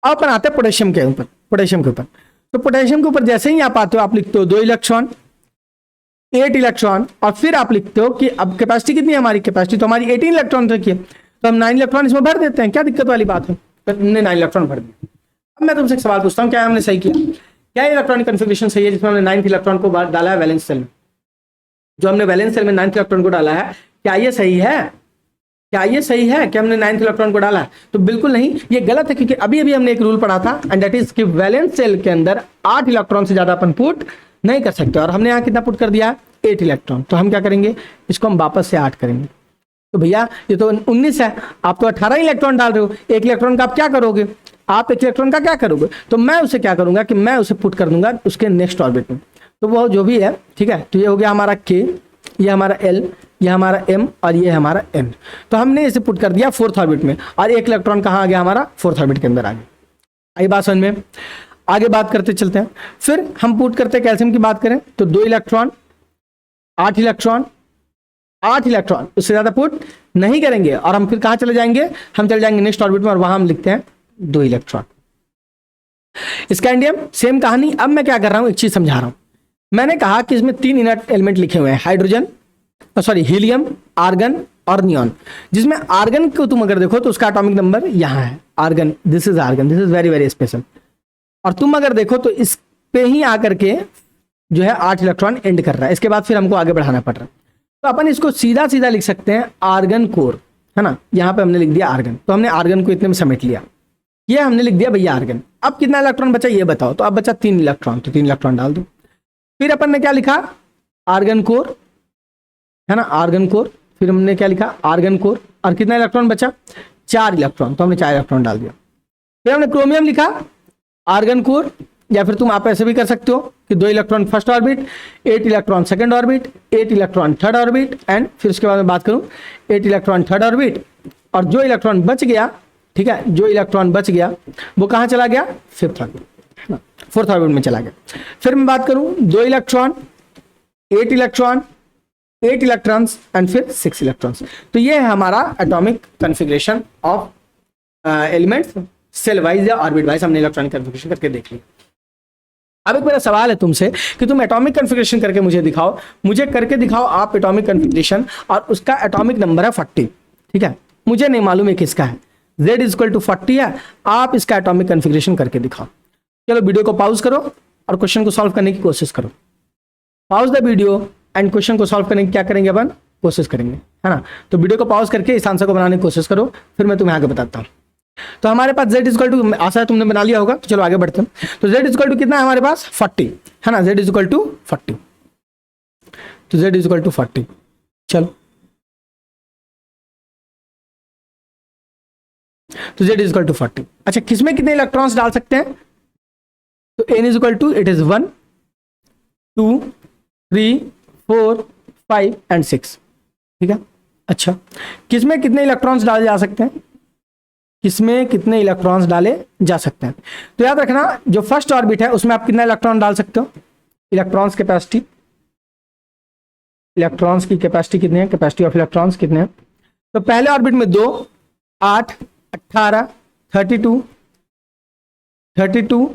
अब अपन आते हैं पोटेशियम के ऊपर। पोटेशियम के ऊपर, तो पोटेशियम के ऊपर जैसे ही आप आते हो, आप लिखते हो 2 इलेक्ट्रॉन, 8 इलेक्ट्रॉन और फिर आप लिखते हो कि अब कैपेसिटी कितनी है हमारी? कैपेसिटी तो हमारी 18 इलेक्ट्रॉन तक है, तो हम 9 इलेक्ट्रॉन इसमें भर देते हैं। क्या दिक्कत वाली बात है? हमने 9 इलेक्ट्रॉन भर दिया। अब मैं तुमसे एक सवाल पूछता हूँ, क्या हमने सही किया? क्या इलेक्ट्रॉनिक कन्फिगरेशन सही है जिसमें हमने 9th इलेक्ट्रॉन को डाला है वैलेंस सेल में? जो हमने वैलेंस सेल में 9th इलेक्ट्रॉन को डाला है, क्या ये सही है? क्या ये सही है कि हमने 9th इलेक्ट्रॉन को डाला है? तो बिल्कुल नहीं, ये गलत है, क्योंकि अभी अभी हमने एक रूल पढ़ा था, एंड दैट इज कि वैलेंस सेल के अंदर 8 इलेक्ट्रॉन से ज्यादा अपन पुट नहीं कर सकते, और हमने यहाँ कितना पुट कर दिया? 8 इलेक्ट्रॉन। तो हम क्या करेंगे? इसको हम वापस से 8 करेंगे। तो भैया ये तो 19 है, आप तो 18 इलेक्ट्रॉन डाल रहे हो। 1 इलेक्ट्रॉन का आप क्या करोगे? आप 1 इलेक्ट्रॉन का क्या करोगे? तो मैं उसे क्या करूंगा कि मैं उसे पुट कर दूंगा उसके नेक्स्ट ऑर्बिट में। तो वो जो भी है, ठीक है, तो ये हो गया हमारा K, ये हमारा L, ये हमारा M और ये हमारा N। तो हमने इसे पुट कर दिया 4th ऑर्बिट में, और 1 इलेक्ट्रॉन कहाँ आ गया? हमारा 4th ऑर्बिट के अंदर आ गया। आई बात समझ में? आगे बात करते चलते हैं। फिर हम पुट करते हैं कैल्शियम की बात करें तो 2 इलेक्ट्रॉन, 8 इलेक्ट्रॉन, 8 इलेक्ट्रॉन, उससे ज्यादा पुट नहीं करेंगे। और हम फिर कहां चले जाएंगे? हम चले जाएंगे नेक्स्ट ऑर्बिट में, और वहां हम लिखते हैं 2 इलेक्ट्रॉन। स्कैंडियम सेम कहानी। अब मैं क्या कर रहा हूं, एक चीज समझा रहा हूं। मैंने कहा कि इसमें 3 इनर्ट एलिमेंट लिखे हुए हैं, हाइड्रोजन, सॉरी हीलियम, आर्गन और नियॉन। जिसमें आर्गन को तुम अगर देखो तो उसका एटॉमिक नंबर यहां है, argon, this is argon, this is very very special. और तुम अगर देखो तो इस पे ही आकर के जो है 8 इलेक्ट्रॉन एंड कर रहा है। इसके बाद फिर हमको आगे बढ़ाना पड़ रहा है। तो अपन इसको सीधा सीधा लिख सकते हैं आर्गन कोर, है ना। यहाँ पे हमने लिख दिया आर्गन, तो हमने आर्गन को इतने में समेट लिया। ये हमने लिख दिया भैया आर्गन। अब कितना इलेक्ट्रॉन बचा ये बताओ? तो अब बचा 3 इलेक्ट्रॉन, तो 3 इलेक्ट्रॉन डाल दो। फिर अपन ने क्या लिखा? आर्गन कोर, है ना, आर्गन कोर। फिर हमने क्या लिखा? Argon core. और कितना इलेक्ट्रॉन बचा? 4 इलेक्ट्रॉन, तो हमने 4 इलेक्ट्रॉन डाल दिया। फिर हमने क्रोमियम लिखा, आर्गन कोर, या फिर तुम आप ऐसे भी कर सकते हो कि 2 electron first orbit, 8 electron second orbit, 8 electron third orbit, and फिर उसके बाद मैं बात करूं 8 इलेक्ट्रॉन थर्ड ऑर्बिट। और जो इलेक्ट्रॉन बच गया, ठीक है, जो इलेक्ट्रॉन बच गया वो कहां चला गया? 5th orbit. है ना, 4th ऑर्बिट में चला गया। फिर मैं बात करूं 2 इलेक्ट्रॉन, 8 इलेक्ट्रॉन, 8 इलेक्ट्रॉन्स एंड फिर 6 इलेक्ट्रॉन्स। तो ये है हमारा atomic configuration of elements shell wise या ऑर्बिट वाइज हमने इलेक्ट्रॉनिक कॉन्फ़िगरेशन करके देख लिया। अब एक मेरा सवाल है तुमसे कि तुम एटॉमिक कॉन्फ़िगरेशन करके मुझे दिखाओ, मुझे करके दिखाओ आप एटॉमिक कॉन्फ़िगरेशन, और उसका एटॉमिक नंबर है 40, ठीक है, मुझे नहीं मालूम है किसका है, Z = 40 है, आप इसका एटॉमिक कॉन्फ़िगरेशन करके दिखाओ। चलो वीडियो को पॉज करो और क्वेश्चन को सॉल्व करने की कोशिश करो। Pause the video and question को सॉल्व करने की क्या करेंगे अपन, कोशिश करेंगे, है ना। तो वीडियो को पॉज करके इस आंसर को बनाने की कोशिश करो, फिर मैं तुम्हें आगे बताता हूँ। तो हमारे पास Z = आशा है तुमने बना लिया होगा, तो चलो आगे बढ़ते हैं। तो Z = कितना है हमारे पास 40, है ना, Z = 40, तो Z = 40। चलो तो Z = 40। अच्छा, किसमें कितने इलेक्ट्रॉन्स डाल सकते हैं, तो N = इट इज 1 2 3 4 5 एंड 6, ठीक है। अच्छा, किसमें कितने इलेक्ट्रॉन्स डाले जा सकते हैं, किसमें कितने इलेक्ट्रॉन्स डाले जा सकते हैं, तो याद रखना जो फर्स्ट ऑर्बिट है उसमें आप कितना इलेक्ट्रॉन डाल सकते हो, इलेक्ट्रॉन्स कैपेसिटी, इलेक्ट्रॉन्स की कैपेसिटी कितनी है, कैपेसिटी ऑफ इलेक्ट्रॉन्स कितने हैं। तो पहले ऑर्बिट में 2 8 18 32 32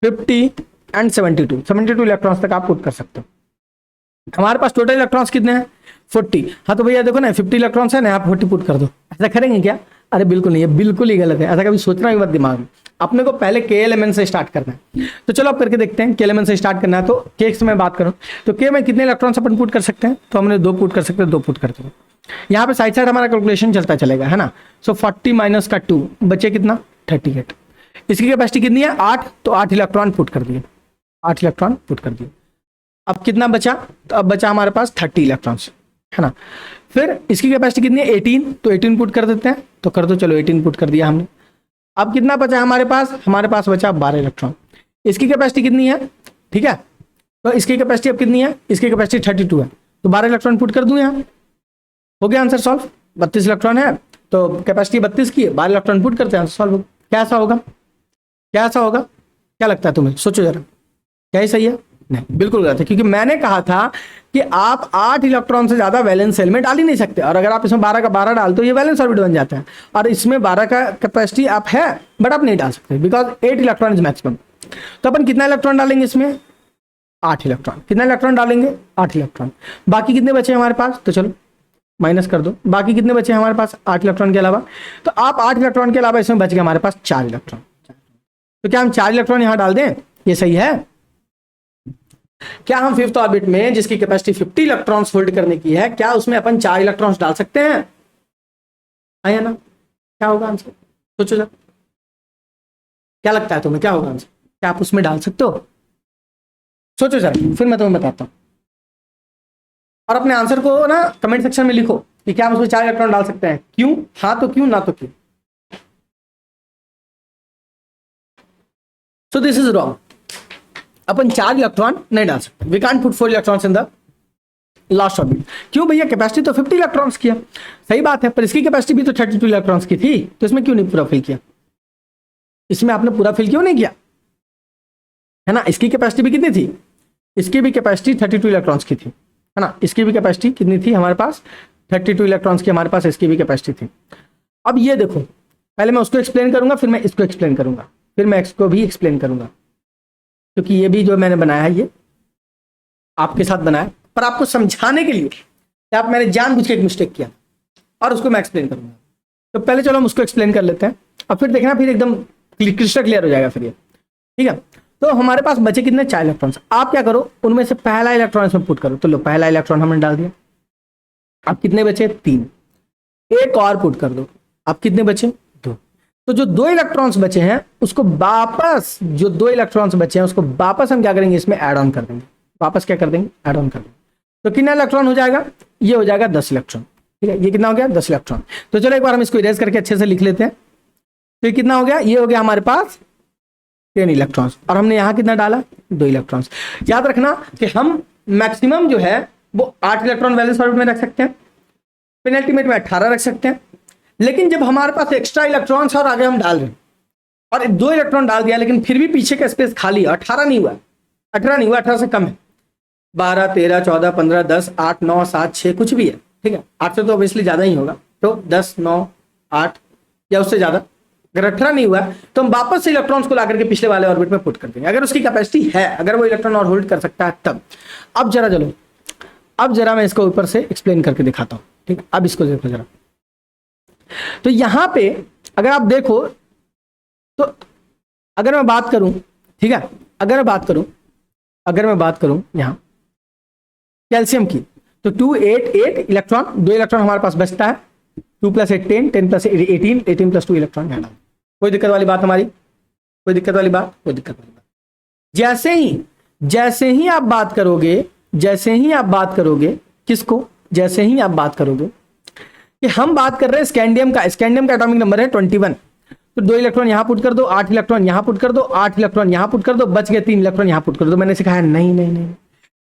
50 एंड 72 इलेक्ट्रॉन्स तक आप पुट कर सकते हो। हमारे पास टोटल इलेक्ट्रॉन्स कितने हैं 40। हाँ तो भैया देखो ना 50 इलेक्ट्रॉन्स है ना, आप 40 पुट कर दो, ऐसा करेंगे क्या, अरे बिल्कुल नहीं, ये बिल्कुल ही गलत है, ऐसा कभी सोचना भी मत दिमाग में। अपने को पहले के एलिमेंट से स्टार्ट करना है। तो चलो अब करके देखते हैं, के एलिमेंट से स्टार्ट करना है। तो के से मैं बात करूं तो के में कितने इलेक्ट्रॉन्स अपन पुट कर सकते हैं, तो हमने 2 पुट कर सकते हैं, 2 पुट करते हैं। यहाँ पे साइड साइड हमारा कैलकुलेशन चलता चलेगा, है ना। सो 40 माइनस का 2 बचे कितना 38। इसकी कैपेसिटी कितनी है 8, तो 8 इलेक्ट्रॉन पुट कर दिए, 8 इलेक्ट्रॉन पुट कर दिए। अब कितना बचा, तो अब बचा हमारे पास 30 इलेक्ट्रॉन्स, है ना। फिर इसकी कैपेसिटी कितनी है 18, तो 18 पुट कर देते हैं, तो कर दो, चलो 18 पुट कर दिया हमने। अब कितना बचा हमारे पास बचा 12 इलेक्ट्रॉन। इसकी कैपेसिटी कितनी है, ठीक है, तो इसकी कैपेसिटी अब कितनी है, इसकी कैपेसिटी 32 है, तो 12 इलेक्ट्रॉन पुट कर दूं यहाँ, हो गया आंसर सॉल्व। 32 इलेक्ट्रॉन है तो कैपेसिटी 32 की है, 12 इलेक्ट्रॉन पुट करते हैं, आंसर सॉल्व। क्या ऐसा होगा, क्या ऐसा होगा, क्या लगता है तुम्हें, सोचो जरा, क्या ही सही है, नहीं बिल्कुल गलत है, क्योंकि मैंने कहा था कि आप 8 इलेक्ट्रॉन से ज्यादा वैलेंस सेल में डाल ही नहीं सकते, और अगर आप इसमें 12 का 12 डालते हो ये वैलेंस ऑर्बिट बन जाता है, और इसमें 12 का कैपेसिटी आप है बट आप नहीं डाल सकते, बिकॉज 8 इलेक्ट्रॉन इज मैक्सिमम। तो अपन कितना इलेक्ट्रॉन डालेंगे इसमें 8 इलेक्ट्रॉन, कितना इलेक्ट्रॉन डालेंगे 8 इलेक्ट्रॉन। बाकी कितने बचे हमारे पास, तो चलो माइनस कर दो, बाकी कितने बचे हमारे पास 8 इलेक्ट्रॉन के अलावा, तो आप 8 इलेक्ट्रॉन के अलावा इसमें बच गए हमारे पास 4 इलेक्ट्रॉन। तो क्या हम 4 इलेक्ट्रॉन यहां डाल दें, ये सही है। क्या हम 5th ऑर्बिट में जिसकी कैपेसिटी 50 इलेक्ट्रॉन्स होल्ड करने की है, क्या उसमें अपन 4 इलेक्ट्रॉन्स डाल सकते हैं, आया ना, क्या होगा आंसर, सोचो जरा, क्या लगता है तुम्हें क्या होगा आंसर, क्या आप उसमें डाल सकते हो, सोचो जरा, फिर मैं तुम्हें बताता हूं। और अपने आंसर को ना कमेंट सेक्शन में लिखो कि क्या हम उसमें 4 इलेक्ट्रॉन डाल सकते हैं, क्यों, हाँ तो क्यों, ना तो क्यों। सो दिस इज रॉन्ग, अपन 4 इलेक्ट्रॉन नहीं डाल सकते, we can't put 4 electrons in the last orbit. क्यों भैया, कैपेसिटी तो 50 इलेक्ट्रॉन्स की है, सही बात है, पर इसकी कैपेसिटी भी तो 32 इलेक्ट्रॉन्स की थी, तो इसमें क्यों नहीं पूरा फिल किया, इसमें आपने पूरा फिल क्यों नहीं किया, है ना। इसकी कैपेसिटी भी कितनी थी, इसकी भी कैपेसिटी 32 इलेक्ट्रॉन्स की थी, है ना, इसकी भी कैपेसिटी कितनी थी हमारे पास 32 इलेक्ट्रॉन्स की हमारे पास इसकी भी कैपेसिटी थी। अब ये देखो, पहले मैं उसको एक्सप्लेन करूंगा, फिर मैं इसको एक्सप्लेन करूंगा, फिर मैं इसको भी एक्सप्लेन करूंगा, क्योंकि ये भी जो मैंने बनाया है ये आपके साथ बनाया, पर आपको समझाने के लिए कि आप मैंने जानबूझ के एक मिस्टेक किया और उसको मैं एक्सप्लेन करूंगा। तो पहले चलो हम उसको एक्सप्लेन कर लेते हैं, और फिर देखना फिर एकदम क्रिस्टल क्लियर हो जाएगा फिर ये, ठीक है। तो हमारे पास बचे कितने 4 इलेक्ट्रॉन्स, आप क्या करो उनमें से पहला इलेक्ट्रॉन इसमें पुट करो, तो लो पहला इलेक्ट्रॉन हमने डाल दिया, अब कितने बचे 3, एक और पुट कर दो, अब कितने बचे 2। तो जो 2 इलेक्ट्रॉन्स बचे हैं उसको वापस, जो 2 इलेक्ट्रॉन्स बचे हैं उसको वापस हम क्या करेंगे इसमें ऐड ऑन कर देंगे, वापस क्या कर देंगे ऐड ऑन कर देंगे। तो कितना इलेक्ट्रॉन हो जाएगा, ये हो जाएगा 10 इलेक्ट्रॉन, ठीक है, ये कितना हो गया 10 इलेक्ट्रॉन। तो चलो एक बार हम इसको इरेज करके अच्छे से लिख लेते हैं। तो कितना हो गया, ये हो गया हमारे पास 10 इलेक्ट्रॉन्स, और हमने यहां कितना डाला 2 इलेक्ट्रॉन्स। याद रखना कि हम मैक्सिमम जो है वो 8 इलेक्ट्रॉन वैलेंस ऑर्बिट में रख सकते हैं, पेनल्टीमेट में 18 रख सकते हैं, लेकिन जब हमारे पास एक्स्ट्रा इलेक्ट्रॉन्स और आगे हम डाल रहे हैं और 2 इलेक्ट्रॉन डाल दिया लेकिन फिर भी पीछे का स्पेस खाली है, 18 नहीं हुआ, 18 से कम है, 12, 13, 14, 15, 10, 8, 9, 7, 6 कुछ भी है, ठीक है। 8 से तो ऑब्वियसली ज्यादा ही होगा, तो 10, 9, 8 या उससे ज्यादा। अगर 18 नहीं हुआ तो हम वापस से इलेक्ट्रॉन्स को लाकर के पिछले वाले ऑर्बिट में पुट कर देंगे, अगर उसकी कैपेसिटी है, अगर वो इलेक्ट्रॉन और होल्ड कर सकता है तब। अब जरा चलो, अब जरा मैं इसको ऊपर से एक्सप्लेन करके दिखाता हूं, ठीक। अब इसको देखो जरा, तो यहां पे अगर आप देखो तो अगर मैं बात करूं, ठीक है, अगर मैं बात करूं यहां कैल्शियम की, तो 2, 8, 8 इलेक्ट्रॉन, 2 इलेक्ट्रॉन हमारे पास बचता है, 2 + 8 10, 10 + 8 18, 18 + 2 इलेक्ट्रॉन यहाँ। कोई दिक्कत वाली बात हमारी, कोई दिक्कत वाली बात। जैसे ही आप बात करोगे किसको, जैसे ही आप बात करोगे कि हम बात कर रहे हैं स्कैंडियम का एटॉमिक नंबर है 21, तो 2 इलेक्ट्रॉन यहां पुट कर दो, 8 इलेक्ट्रॉन यहां पुट कर दो, 8 इलेक्ट्रॉन यहां पुट कर दो, बच गए 3 इलेक्ट्रॉन यहां पुट कर दो। मैंने सिखाया नहीं,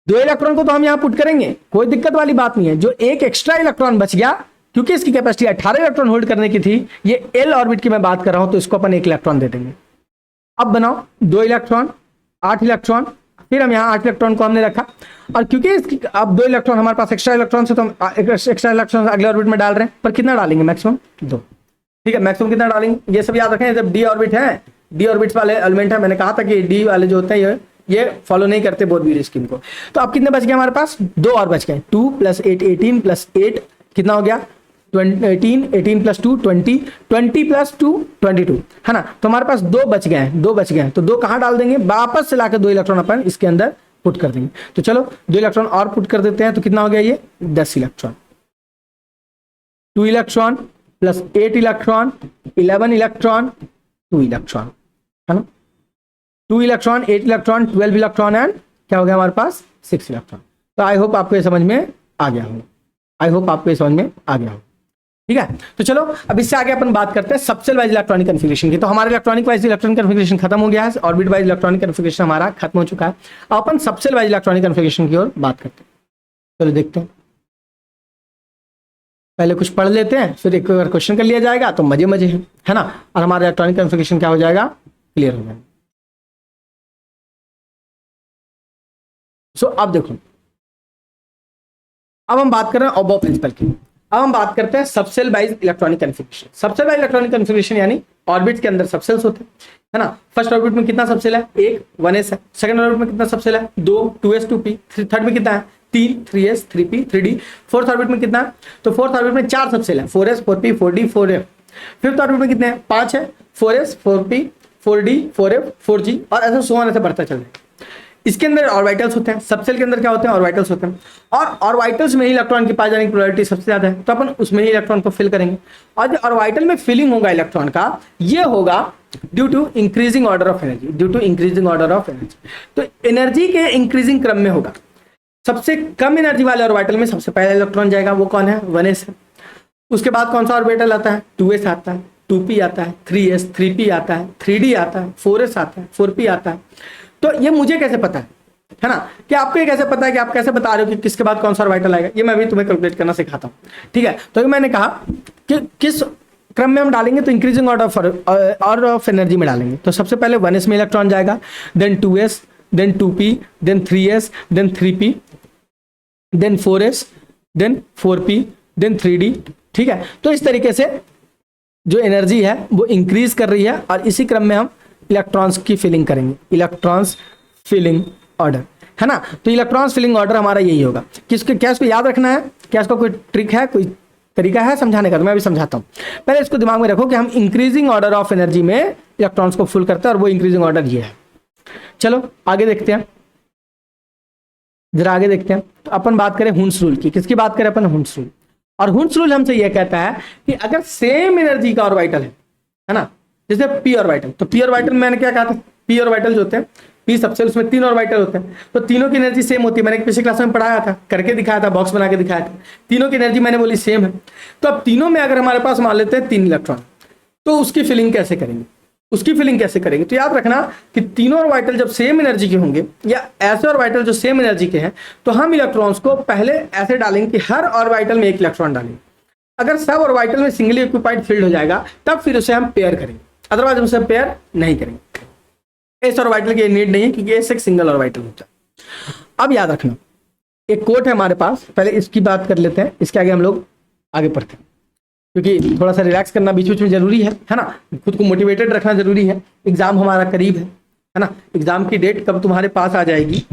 2 इलेक्ट्रॉन को तो हम यहां पुट करेंगे, कोई दिक्कत वाली बात नहीं है। जो एक एक्स्ट्रा इलेक्ट्रॉन बच गया, क्योंकि इसकी कैपेसिटी 18 इलेक्ट्रॉन होल्ड करने की थी, ये एल ऑर्बिट की मैं बात कर रहा हूं, तो इसको अपन 1 इलेक्ट्रॉन दे देंगे। अब बनाओ 2 इलेक्ट्रॉन, 8 इलेक्ट्रॉन, फिर हम यहाँ 8 इलेक्ट्रॉन को हमने रखा, और क्योंकि इसकी अब 2 इलेक्ट्रॉन हमारे पास एक्स्ट्रा इलेक्ट्रॉन से, तो हम एक्स्ट्रा इलेक्ट्रॉन अगले ऑर्बिट में डाल रहे हैं, पर कितना डालेंगे, मैक्सिमम 2, ठीक है। मैक्सिमम कितना डालेंगे, ये सब याद रखें। जब डी ऑर्बिट है, डी ऑर्बिट्स वाले एलिमेंट है, मैंने कहा था कि डी वाले जो होते हैं ये फॉलो नहीं करते बोथ व्हील स्कीम को। तो अब कितने बच गए हमारे पास, 2 और बच गए, 2 + 8 18 + 8 कितना हो गया, 18, 18 + 2 20, 20 + 2 22, है ना। तो हमारे पास 2 बच गए हैं, तो 2 कहां डाल देंगे, वापस से लाकर 2 इलेक्ट्रॉन अपन इसके अंदर पुट कर देंगे। तो चलो 2 इलेक्ट्रॉन और पुट कर देते हैं, तो कितना हो गया ये 10 electron, 2 electron + 8 electron 11 electron 2 electron, है ना। 2 इलेक्ट्रॉन 8 इलेक्ट्रॉन 12 इलेक्ट्रॉन एंड क्या हो गया हमारे पास 6 इलेक्ट्रॉन। तो आई होप आपको ये समझ में आ गया हो, ठीक है। तो चलो अब इससे आगे अपन बात करते हैं सबसेल वाइज इलेक्ट्रॉनिक कन्फिगरेशन की। तो हमारे इलेक्ट्रॉनिक वाइज इलेक्ट्रॉनिक कन्फिगरेशन खत्म हो गया है, ऑर्बिट वाइज इलेक्ट्रॉनिक कन्फिगरेशन हमारा खत्म हो चुका है। अब अपन सबसेल वाइज इलेक्ट्रॉनिक कन्फिगरेशन की ओर बात करते हैं। चलो देखते हैं, पहले कुछ पढ़ लेते हैं, फिर एक बार क्वेश्चन कर लिया जाएगा तो मजे है ना, और हमारा इलेक्ट्रॉनिक कन्फिगरेशन क्या हो जाएगा, क्लियर हो जाएगा। सो अब देखो, अब हम बात कर रहे हैं ऑबो प्रिंसिपल की। अब हम बात करते हैं subshell wise electronic configuration. Subshell wise electronic configuration यानी ऑर्बिट के अंदर सबसेल्स होते हैं, है ना। फर्स्ट ऑर्बिट में कितना सबसेल है, 1 1s है। सेकंड ऑर्बिट में कितना सबसेल है, 2 2s 2p। थर्ड में कितना है, 3 3s 3p 3d। Fourth orbit में कितना है, तो फोर्थ ऑर्बिट में 4 सबसेल है, 4s 4p 4d 4f। Fifth orbit में कितने हैं, 5 है, 4s 4p 4d 4f 4g, और ऐसा सो ऑन ऐसे बढ़ता चल रहा है। इसके अंदर ऑर्बिटल्स होते हैं, सबसेल के अंदर क्या होते हैं, ऑर्बिटल्स होते हैं, और ऑर्बिटल्स में ही इलेक्ट्रॉन की पाए जाने की प्रोबेबिलिटी सबसे ज्यादा है, तो अपन उसमें ही इलेक्ट्रॉन को फिल करेंगे। और जो ऑर्बिटल में फिलिंग होगा इलेक्ट्रॉन का, ये होगा due to increasing order of energy, तो एनर्जी के इंक्रीजिंग क्रम में होगा। सबसे कम एनर्जी वाले ऑर्बिटल में सबसे पहले इलेक्ट्रॉन जाएगा, वो कौन है, 1s है। उसके बाद कौन सा ऑर्बिटल आता है, 2s आता है, 2p आता है, 3s 3p आता है, 3d आता है, 4s आता है, 4p आता है। तो ये मुझे कैसे पता है ना, कि आपको ये कैसे पता है, कि आप कैसे बता रहे हो कि किसके बाद कौन सा ऑर्बिटल आएगा, ये मैं भी तुम्हें कैलकुलेट करना सिखाता हूँ, ठीक है। तो मैंने कहा कि किस क्रम में हम डालेंगे, तो इंक्रीजिंग ऑर्डर ऑफ एनर्जी में डालेंगे। तो सबसे पहले 1s में इलेक्ट्रॉन जाएगा, then 2s, then 2p, then 3s, then 3p, then 4s, then 4p, then 3d, ठीक है। तो इस तरीके से जो एनर्जी है वो इंक्रीज कर रही है, और इसी क्रम में हम इलेक्ट्रॉन्स की फिलिंग करेंगे, इलेक्ट्रॉन्स फिलिंग ऑर्डर, है ना। तो इलेक्ट्रॉन्स फिलिंग ऑर्डर हमारा यही होगा। क्या इसको याद रखना है, क्या इसका कोई ट्रिक है, कोई तरीका है समझाने का, तो मैं भी समझाता हूँ। पहले इसको दिमाग में रखो कि हम इंक्रीजिंग ऑर्डर ऑफ एनर्जी में इलेक्ट्रॉन्स को फुल करते हैं, और वो इंक्रीजिंग ऑर्डर ये है। चलो आगे देखते हैं, जरा आगे देखते हैं। तो अपन बात करें हुन्स रूल की, किसकी बात करें अपन, हुन्स रूल। और हुन्स रूल हमसे यह कहता है कि अगर सेम एनर्जी का ऑर्बिटल है ना, जैसे p ऑर्बिटल, तो p ऑर्बिटल मैंने क्या कहा था, p ऑर्बिटल जो होते हैं, p सबसेल, उसमें 3 ऑर्बिटल होते हैं, तो तीनों की एनर्जी सेम होती है। मैंने पिछले क्लास में पढ़ाया था, करके दिखाया था, बॉक्स बना के दिखाया था, तीनों की एनर्जी मैंने बोली सेम है। तो अब तीनों में अगर हमारे पास मान लेते हैं 3 इलेक्ट्रॉन, तो उसकी फिलिंग कैसे करेंगे, तो याद रखना कि तीनों ऑर्बिटल जब सेम एनर्जी के होंगे, या ऐसे ऑर्बिटल जो सेम एनर्जी के हैं, तो हम इलेक्ट्रॉन्स को पहले ऐसे डालेंगे कि हर ऑर्बिटल में 1 इलेक्ट्रॉन डालेंगे। अगर सब ऑर्बिटल में सिंगली ऑक्यूपाइड फील्ड हो जाएगा, तब फिर उसे हम पेयर करेंगे। अदरवाइज हम सब पेयर नहीं करेंगे। एस ऑर्बिटल की नीड नहीं है क्योंकि एस एक सिंगल ऑर्बिटल होता है। अब याद रखना, एक कोट है हमारे पास, पहले इसकी बात कर लेते हैं, इसके आगे हम लोग आगे पढ़ते हैं, क्योंकि थोड़ा सा रिलैक्स करना बीच बीच में जरूरी है ना, खुद को मोटिवेटेड रखना जरूरी है। एग्जाम हमारा करीब है ना, एग्जाम की डेट कब तुम्हारे पास आ जाएगी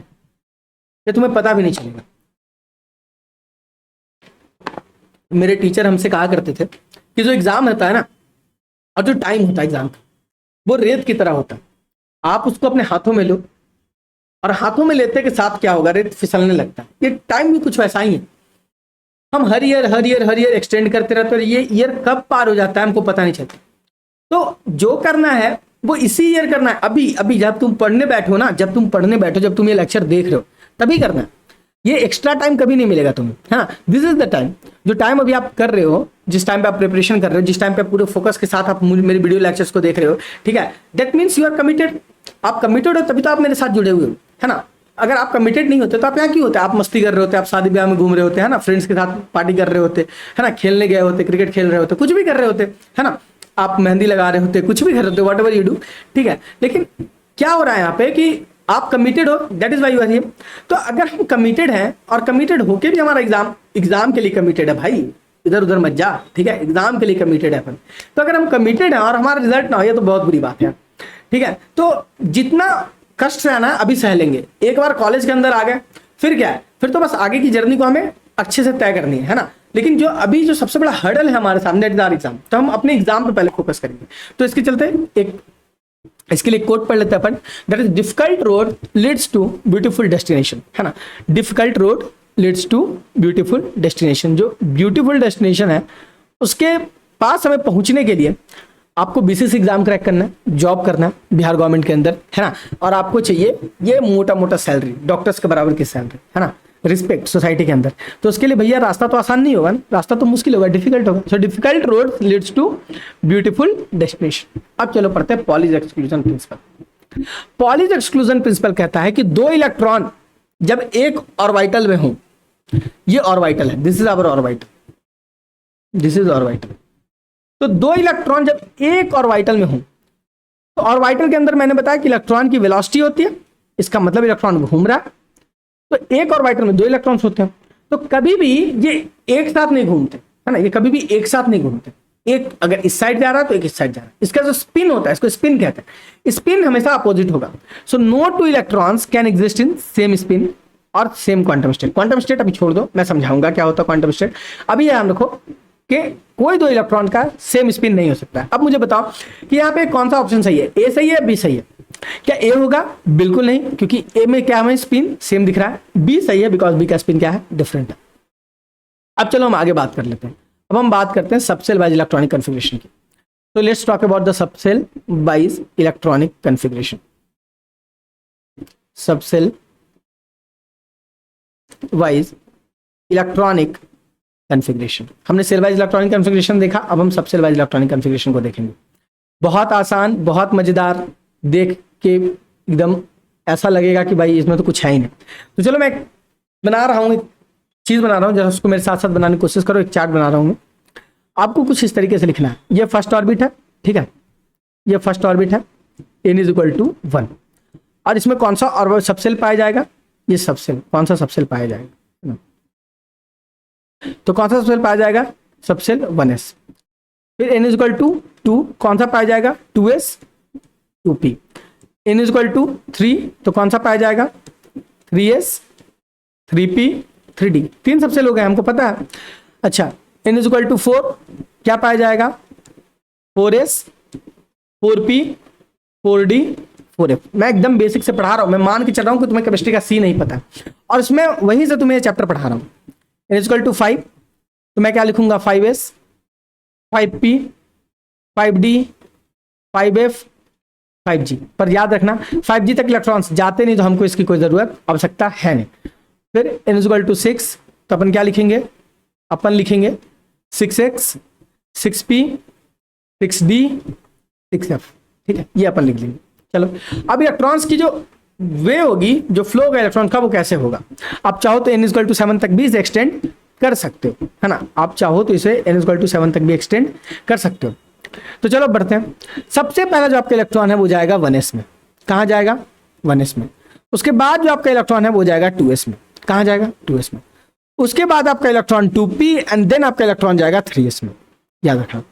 ये तुम्हें पता भी नहीं चलेगा। मेरे टीचर हमसे कहा करते थे कि जो एग्जाम होता है ना और जो टाइम होता है एग्जाम का, वो रेत की तरह होता है। आप उसको अपने हाथों में लो और हाथों में लेते के साथ क्या होगा, रेत फिसलने लगता है। ये टाइम भी कुछ वैसा ही है। हम हर ईयर एक्सटेंड करते रहते हैं, ये ईयर कब पार हो जाता है हमको पता नहीं चलता। तो जो करना है वो इसी ईयर करना है। अभी अभी जब तुम पढ़ने बैठो ना, जब तुम ये लेक्चर देख रहे हो तभी करना है। ये एक्स्ट्रा टाइम कभी नहीं मिलेगा तुम्हें। हाँ, दिस इज द टाइम, जो टाइम अभी आप कर रहे हो, जिस टाइम पे आप प्रिपरेशन कर रहे हो, जिस टाइम पे पूरे फोकस के साथ आप मेरे वीडियो लेक्चर्स को देख रहे हो, ठीक है, that means you are committed. आप कमिटेड हो तभी तो आप मेरे साथ जुड़े हुए हो, है ना। अगर आप कमिटेड नहीं होते तो आप यहाँ क्यों होते? आप मस्ती कर रहे होते, आप शादी ब्याह में घूम रहे होते, है ना, फ्रेंड्स के साथ पार्टी कर रहे होते, है ना, खेलने गए होते, क्रिकेट खेल रहे होते, कुछ भी कर रहे होते, है ना, आप मेहंदी लगा रहे होते, कुछ भी कर रहे होते, वॉट एवर यू डू, ठीक है। लेकिन क्या हो रहा है यहाँ पे कि आप कमिटेड हो, that is why you are here. तो अगर हम कमिटेड हैं और कमिटेड होके भी हमारा एग्जाम के लिए कमिटेड है, भाई इधर उधर मत जा, ठीक है, एग्जाम के लिए कमिटेड है अपन। तो अगर हम कमिटेड हैं और हमारा रिजल्ट ना हो, ये तो बहुत बुरी बात है, ठीक है। तो जितना कष्ट सहना अभी सह लेंगे, एक बार कॉलेज के अंदर आ गए फिर क्या है, फिर तो बस आगे की जर्नी को हमें अच्छे से तय करनी है ना। लेकिन जो अभी जो सबसे बड़ा हर्डल है हमारे सामने एग्जाम, तो हम अपने एग्जाम पे पहले फोकस करेंगे। तो इसके चलते इसके लिए कोट पढ़ लेते हैं अपन, that is difficult road leads to beautiful destination, है ना। Difficult road leads to beautiful destination. जो ब्यूटीफुल डेस्टिनेशन है उसके पास हमें पहुंचने के लिए आपको बीसीएस एग्जाम क्रैक करना है, जॉब करना है बिहार गवर्नमेंट के अंदर, है ना। और आपको चाहिए ये मोटा मोटा सैलरी, डॉक्टर्स के बराबर की सैलरी, है ना, रिस्पेक्ट सोसाइटी के अंदर। तो उसके लिए भैया रास्ता तो आसान नहीं होगा ना, रास्ता तो मुश्किल होगा, डिफिकल्ट होगा। So difficult road leads to beautiful destination. अब चलो पढ़ते हैं Pauli's exclusion principle. Pauli's exclusion principle कहता है कि दो इलेक्ट्रॉन जब एक ऑर्बिटल में हो, ये ऑर्बिटल है, this is our orbital, this is orbital. तो दो इलेक्ट्रॉन जब एक ऑर्बिटल में हो, तो ऑर्बिटल के अंदर मैंने बताया कि इलेक्ट्रॉन की वेलोसिटी होती है, इसका मतलब इलेक्ट्रॉन घूम रहा है। तो एक ऑर्बिटल में दो इलेक्ट्रॉन्स होते हैं, तो कभी भी ये एक साथ नहीं घूमते, है ना, ये कभी भी एक साथ नहीं घूमते। एक अगर इस साइड जा रहा है तो एक इस साइड जा रहा है। इसका जो स्पिन होता है, इसको स्पिन कहते हैं, स्पिन हमेशा अपोजिट होगा। So no two electrons can exist in same spin और same quantum state. Quantum state अभी छोड़ दो, मैं समझाऊंगा क्या होता है क्वांटम स्टेट। अभी ध्यान रखो कि कोई दो इलेक्ट्रॉन का सेम स्पिन नहीं हो सकता है। अब मुझे बताओ कि यहाँ पे कौन सा ऑप्शन सही है, ए सही है, बी सही है? क्या ए होगा? बिल्कुल नहीं, क्योंकि ए में क्या हमें स्पिन सेम दिख रहा है। बी सही है बिकॉज बी का स्पिन क्या है, डिफरेंट है। अब चलो हम आगे बात कर लेते हैं। अब हम बात करते हैं सबसेल वाइज इलेक्ट्रॉनिक कन्फिग्रेशन की। तो let's talk about the subshell wise electronic configuration. Subshell wise electronic configuration, हमने सेल वाइज इलेक्ट्रॉनिक कन्फिग्रेशन देखा, अब हम सबसेल वाइज इलेक्ट्रॉनिक कन्फिग्रेशन को देखेंगे। बहुत आसान, बहुत मजेदार, देख के एकदम ऐसा लगेगा कि भाई इसमें तो कुछ है ही नहीं। तो चलो मैं बना रहा हूँ, एक चीज़ बना रहा हूँ, जरा उसको मेरे साथ साथ बनाने की कोशिश करो। एक चार्ट बना रहा हूँ, आपको कुछ इस तरीके से लिखना है। ये फर्स्ट ऑर्बिट है, ठीक है, ये फर्स्ट ऑर्बिट है, n इज इक्वल टू 1। और इसमें कौन सा ऑर्बिट सबसेल पाया जाएगा? ये सबसेल, कौन सा सबसेल पाया जाएगा? तो कौन सा सबसेल पाया जाएगा? Subshell 1s। फिर n इज इक्वल टू 2, कौन सा पाया जाएगा? 2s 2p। n is equal to 3, तो कौन सा पाया जाएगा? 3s 3p 3d। तीन सबसेल हो गए, हमको पता है। अच्छा, n इज इक्वल टू 4, क्या पाया जाएगा? 4s 4p 4d 4f। मैं एकदम बेसिक से पढ़ा रहा हूं, मैं मान के चल रहा हूं कि तुम्हें केमिस्ट्री का सी नहीं पता है, और इसमें वहीं से तुम्हें चैप्टर पढ़ा रहा हूं। n इज इक्वल टू 5, तो मैं क्या लिखूंगा? 5s 5p 5d 5f 5g। पर याद रखना 5g तक इलेक्ट्रॉन्स जाते नहीं, तो हमको इसकी कोई जरूरत आवश्यकता है नहीं। फिर n इज इक्वल टू 6, तो अपन क्या लिखेंगे? अपन लिखेंगे 6x 6p 6d 6f, ठीक है, ये अपन लिख लेंगे। चलो, अब इलेक्ट्रॉन्स की जो वे होगी, जो फ्लो होगा इलेक्ट्रॉन का, वो कैसे होगा? आप चाहो तो n इज इक्वल टू 7 तक भी इसे एक्सटेंड कर सकते हो, है ना। आप चाहो तो इसे n इज इक्वल टू 7 तक भी एक्सटेंड कर सकते हो। तो चलो बढ़ते हैं। सबसे पहला जो आपका इलेक्ट्रॉन है वो जाएगा 1s में। कहाँ जाएगा? 1s में। उसके बाद जो आपका इलेक्ट्रॉन है वो जाएगा 2s में। कहाँ जाएगा? 2s में। उसके बाद आपका इलेक्ट्रॉन 2p एंड देन आपका इलेक्ट्रॉन जाएगा 3s में, याद रखना।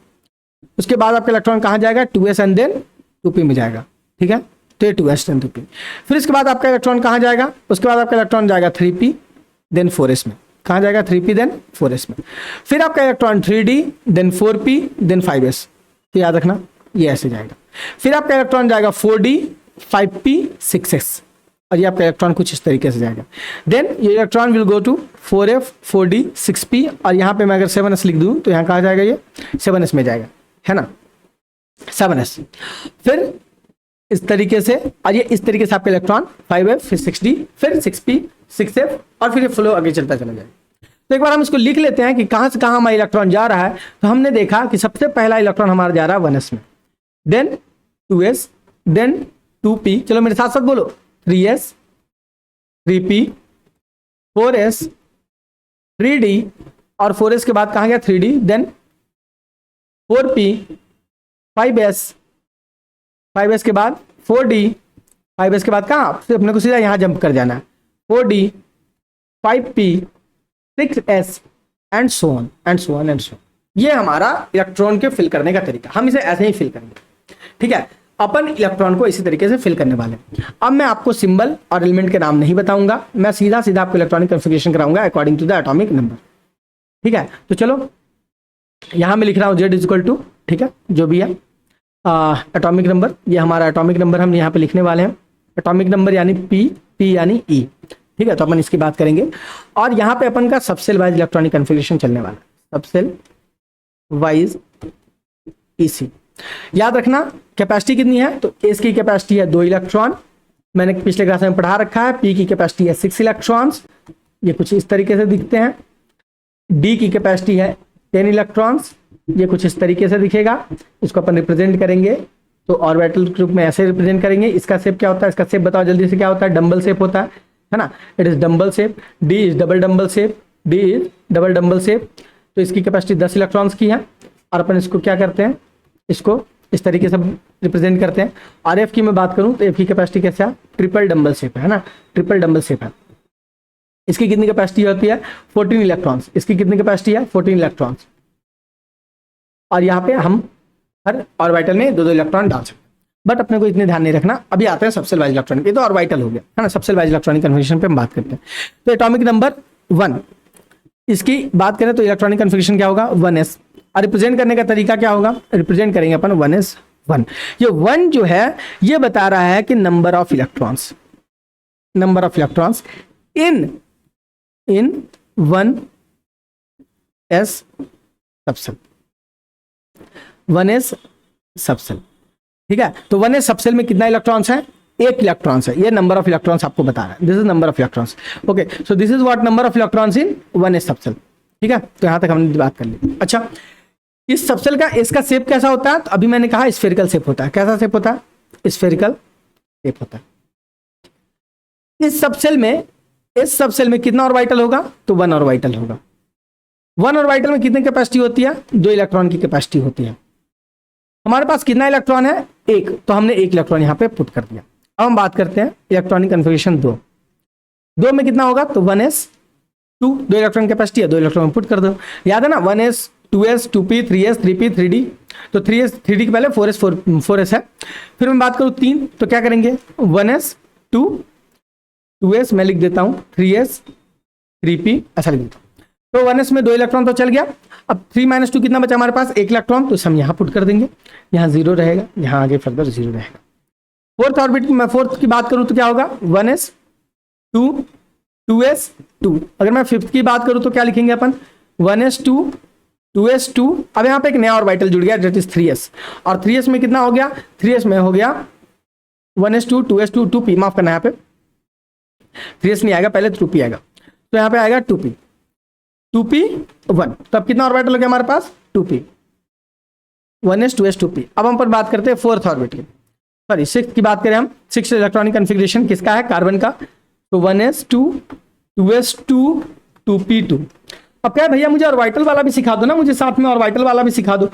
उसके बाद आपका इलेक्ट्रॉन कहाँ जाएगा? 2s एंड देन 2p में जाएगा, ठीक है। तो ये 2s एंड 2p। फिर इसके बाद आपका इलेक्ट्रॉन कहाँ जाएगा? उसके बाद आपका इलेक्ट्रॉन जाएगा 3p देन 4s में। कहाँ जाएगा? 3p देन 4s में। फिर आपका electron 3d then 4p then 5s, तो याद रखना ये ऐसे जाएगा। फिर आपका इलेक्ट्रॉन जाएगा 4d 5p 6s, और ये आपका इलेक्ट्रॉन कुछ इस तरीके से जाएगा। देन ये electron will go to 4f 4d 6p, और यहाँ पे मैं अगर 7s लिख दूँ तो यहाँ कहाँ जाएगा? ये 7s में जाएगा, है ना, 7s। फिर इस तरीके से, और ये इस तरीके से आपका इलेक्ट्रॉन 5f फिर 6d फिर 6p 6f, और फिर ये फ्लो आगे चलता चला जाएगा। तो एक बार हम इसको लिख लेते हैं कि कहाँ से कहाँ हमारा इलेक्ट्रॉन जा रहा है। तो हमने देखा कि सबसे पहला इलेक्ट्रॉन हमारा जा रहा है 1s में, देन 2s देन 2p, चलो मेरे साथ साथ बोलो, 3s 3p 4s 3d, और 4s के बाद कहाँ गया? 3d then 4p 5s 5s के बाद 4d 5s के बाद कहाँ? तो अपने को सीधा यहाँ जंप कर जाना है, 4d 5p 6s and so on and so on and so. ये हमारा इलेक्ट्रॉन के फिल करने का तरीका, हम इसे ऐसे ही फिल करेंगे, ठीक है। अपन इलेक्ट्रॉन को इसी तरीके से फिल करने वाले हैं। अब मैं आपको सिंबल और एलिमेंट के नाम नहीं बताऊंगा, मैं सीधा सीधा आपको इलेक्ट्रॉनिक कॉन्फ़िगरेशन कराऊंगा according to the atomic number, ठीक है। तो चलो यहां मैं लिख रहा हूं Z इक्वल टू, ठीक है, जो भी है एटॉमिक नंबर, ये हमारा एटॉमिक नंबर हम यहाँ पे लिखने वाले हैं। एटॉमिक नंबर यानी P यानी E, ठीक है। तो अपन इसकी बात करेंगे, और यहाँ पे अपन का सबसेल वाइज इलेक्ट्रॉनिक कॉन्फ़िगरेशन चलने वाला है, सबसेल वाइज EC। याद रखना कैपेसिटी कितनी है? तो S की कैपेसिटी है 2 इलेक्ट्रॉन, मैंने पिछले क्लास में पढ़ा रखा है। P की कैपेसिटी है 6 इलेक्ट्रॉन्स, ये कुछ इस तरीके से दिखते हैं। D की कैपेसिटी है 10 इलेक्ट्रॉन्स, ये कुछ इस तरीके से दिखेगा। इसको अपन रिप्रेजेंट करेंगे तो ऑर्बिटल ग्रुप में ऐसे रिप्रेजेंट करेंगे। इसका शेप क्या होता है? इसका शेप बताओ जल्दी से, क्या होता है? डंबल शेप होता है ना, it is dumbbell shape. D is double dumbbell shape, D is double dumbbell shape. तो इसकी कैपेसिटी 10 इलेक्ट्रॉन्स की है, और अपन इसको क्या करते हैं? इसको इस तरीके से रिप्रेजेंट करते हैं। और F की मैं बात करूं तो F की कैपेसिटी कैसा है? ट्रिपल डंबल शेप है ना, ट्रिपल डंबल शेप है। इसकी कितनी कैपेसिटी होती है? 14 इलेक्ट्रॉन्स। इसकी कितनी कैपेसिटी है? 14 इलेक्ट्रॉन्स। और यहाँ पे हम हर ऑर्बिटल में 2-2 इलेक्ट्रॉन डाल सकते हैं, बट अपने को इतने ध्यान नहीं रखना। अभी आते हैं सबसेल वाइज इलेक्ट्रॉनिक, ये तो ऑर्बिटल हो गया है ना। सबसेल वाइज इलेक्ट्रॉनिक कन्फिगरेशन पे हम बात करते हैं। तो एटॉमिक नंबर 1, इसकी बात करें तो इलेक्ट्रॉनिक कन्फिगरेशन क्या होगा? 1s। और रिप्रेजेंट करने का तरीका क्या होगा? रिप्रेजेंट करेंगे अपन 1s 1। ये 1 जो है ये बता रहा है कि number of electrons in 1s subshell, 1s subshell, ठीक है। तो 1s सबसेल में कितना इलेक्ट्रॉन्स है? 1 इलेक्ट्रॉन्स है। ये नंबर ऑफ इलेक्ट्रॉन्स आपको बता रहा है, this is number of electrons. Okay, so this is what number of electrons in 1s subshell, ठीक है। तो यहां तक हमने बात कर ली। अच्छा, इस सबसेल का इसका शेप कैसा होता है? तो अभी मैंने कहा स्फेरिकल शेप होता है। कैसा शेप होता है? स्फेरिकल शेप होता है। इस सबसेल में कितना ऑर्बिटल होगा? तो 1 ऑर्बिटल होगा। 1 ऑर्बिटल में कितनी कैपेसिटी होती है? 2 इलेक्ट्रॉन की कैपेसिटी होती है। हमारे पास कितना इलेक्ट्रॉन है? 1, तो हमने 1 इलेक्ट्रॉन यहां पे पुट कर दिया। अब हम बात करते हैं इलेक्ट्रॉनिक कन्फिगरेशन 2 में कितना होगा? तो 1s 2 इलेक्ट्रॉन कैपेसिटी है, 2 इलेक्ट्रॉन पुट कर दो। याद है ना, 1s 2s 2p 3s 3p 3d। तो 3s 3d के पहले 4s है। फिर मैं बात करूं 3, तो क्या करेंगे? 1s 2s मैं लिख देता हूं 3s 3p ऐसा लिख देता हूं। तो 1s में 2 इलेक्ट्रॉन तो चल गया। अब 3 - 2 कितना बचा हमारे पास? 1 इलेक्ट्रॉन, तो हम यहाँ पुट कर देंगे। यहाँ 0 रहेगा, यहाँ आगे फर्दर 0 रहेगा। फोर्थ ऑर्बिट में फोर्थ की बात करूं तो क्या होगा? 1s 2 2s 2। अगर मैं फिफ्थ की बात करूं तो क्या लिखेंगे अपन? 1s 2 2s 2। अब यहाँ पे एक नया ऑर्बिटल जुड़ गया, दैट इज 3s। और 3s में कितना हो गया? 3s में हो गया 1s 2 2s 2 2p, माफ करना, यहाँ पे 3s नहीं आएगा, पहले 2p आएगा। तो यहाँ पे आएगा 2p 1। तो अब कितना ऑर्बिटल हो गया हमारे पास? 2p 1s 2s 2p। अब हम पर बात करते हैं फोर्थ ऑर्बिट की, सॉरी सिक्स्थ की बात करें हम। सिक्स्थ इलेक्ट्रॉनिक कन्फिगरेशन किसका है? कार्बन का। तो 1s 2 2s 2 2p 2। अब क्या है भैया, मुझे ऑर्बिटल वाला भी सिखा दो ना, मुझे साथ में ऑर्बिटल वाला भी सिखा दो।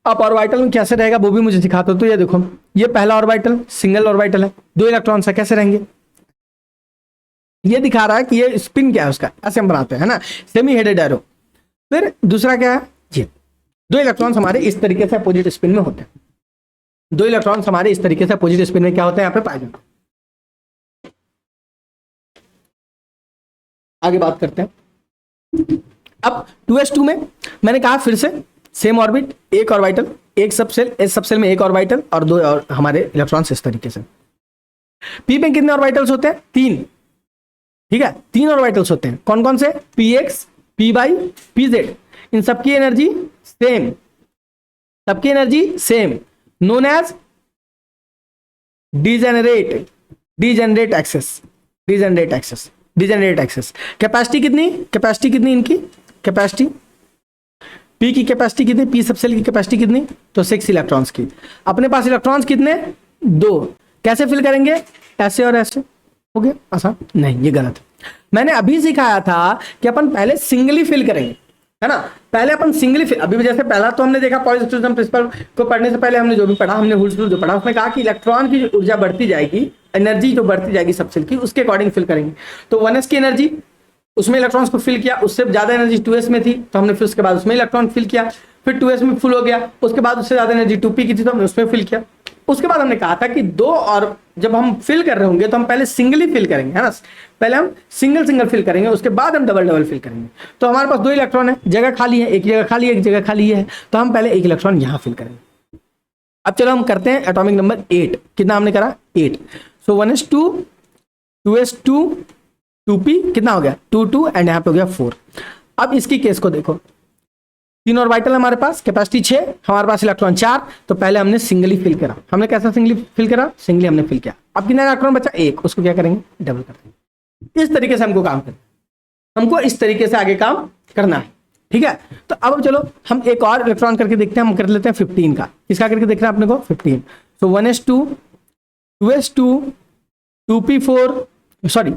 अब ऑर्बिटल में कैसे रहेगा वो भी मुझे सिखाते हो। तो ये देखो, ये पहला ऑर्बिटल सिंगल ऑर्बिटल है, 2 इलेक्ट्रॉन है, कैसे रहेंगे? ये दिखा रहा है कि ये स्पिन क्या है उसका, ऐसे हम बनाते हैं ना, सेमी हेडेड एरो। फिर दूसरा क्या है, ये 2 इलेक्ट्रॉन्स हमारे इस तरीके से अपोजिट स्पिन में होते हैं। 2 इलेक्ट्रॉन्स हमारे इस तरीके से अपोजिट स्पिन में क्या होते हैं, यहाँ पे पाए जाते हैं। आगे बात करते हैं। अब 2s2 में मैंने कहा फिर से सेम ऑर्बिट, एक ऑर्बिटल, एक सबसेल, इस सबसेल में एक ऑर्बिटल और 2 और हमारे इलेक्ट्रॉन्स इस तरीके से। पी में कितने ऑर्बिटल्स होते हैं? 3। ठीक है, 3 ऑर्बिटल्स होते हैं। कौन कौन से? px, py, pz। इन सबकी एनर्जी सेम, सबकी energy same, known as degenerate axes. Capacity कितनी इनकी? कैपेसिटी पी की कैपेसिटी कितनी? पी सबसेल की कैपेसिटी कितनी? तो 6 इलेक्ट्रॉन्स की। अपने पास इलेक्ट्रॉन्स कितने? 2। कैसे फिल करेंगे? ऐसे और ऐसे। हो गया आसान? नहीं, ये गलत है। मैंने अभी सिखाया था कि अपन पहले सिंगली फिल करेंगे, है ना। पहले अपन सिंगली फिल, अभी जैसे पहला तो हमने देखा पॉलीस्टोरिज्म प्रिंसिपल को पढ़ने से पहले हमने जो भी पढ़ा, हमने हुल्स रूल जो पढ़ा, उसमें कहा कि इलेक्ट्रॉन की जो ऊर्जा बढ़ती जाएगी, एनर्जी जो बढ़ती जाएगी सबसेल की, उसके अकॉर्डिंग फिल करेंगे। तो 1s की एनर्जी, उसमें इलेक्ट्रॉन्स को फिल किया, उससे ज्यादा एनर्जी 2s में थी तो हमने फिर उसके बाद उसमें इलेक्ट्रॉन फिल किया, फिर 2s में फुल हो गया, उसके बाद उससे ज्यादा एनर्जी 2p की थी तो हमने उसमें फिल किया। उसके बाद हमने कहा था कि 2 और जब हम फिल कर रहे होंगे तो हम पहले सिंगली फिल करेंगे, है ना। पहले हम सिंगल फिल करेंगे, उसके बाद हम डबल फिल करेंगे। तो हमारे पास 2 इलेक्ट्रॉन है, जगह खाली है, एक जगह खाली है, एक जगह खाली है, तो हम पहले एक इलेक्ट्रॉन यहां फिल करेंगे। अब चलो हम करते हैं एटॉमिक नंबर 8। कितना हमने करा? 8। सो 1s2, 2s2, 2p कितना हो गया? 2 2 एंड यहाँ पे हो गया 4। अब इसकी केस को देखो, 3 ऑर्बिटल हमारे पास, कैपेसिटी 6, हमारे पास इलेक्ट्रॉन 4। तो पहले हमने सिंगली फिल करा। हमने कैसा सिंगली फिल करा? सिंगली हमने फिल किया। अब कितना इलेक्ट्रॉन बचा? 1। उसको क्या करेंगे? डबल कर देंगे। इस तरीके से हमको काम करना है, हमको इस तरीके से आगे काम करना है। ठीक है, तो अब चलो हम एक और इलेक्ट्रॉन करके देखते हैं। हम कर लेते हैं 15 का। किसका करके देखना है अपने को? 15। सो 1s2, 2s2, 2p4, sorry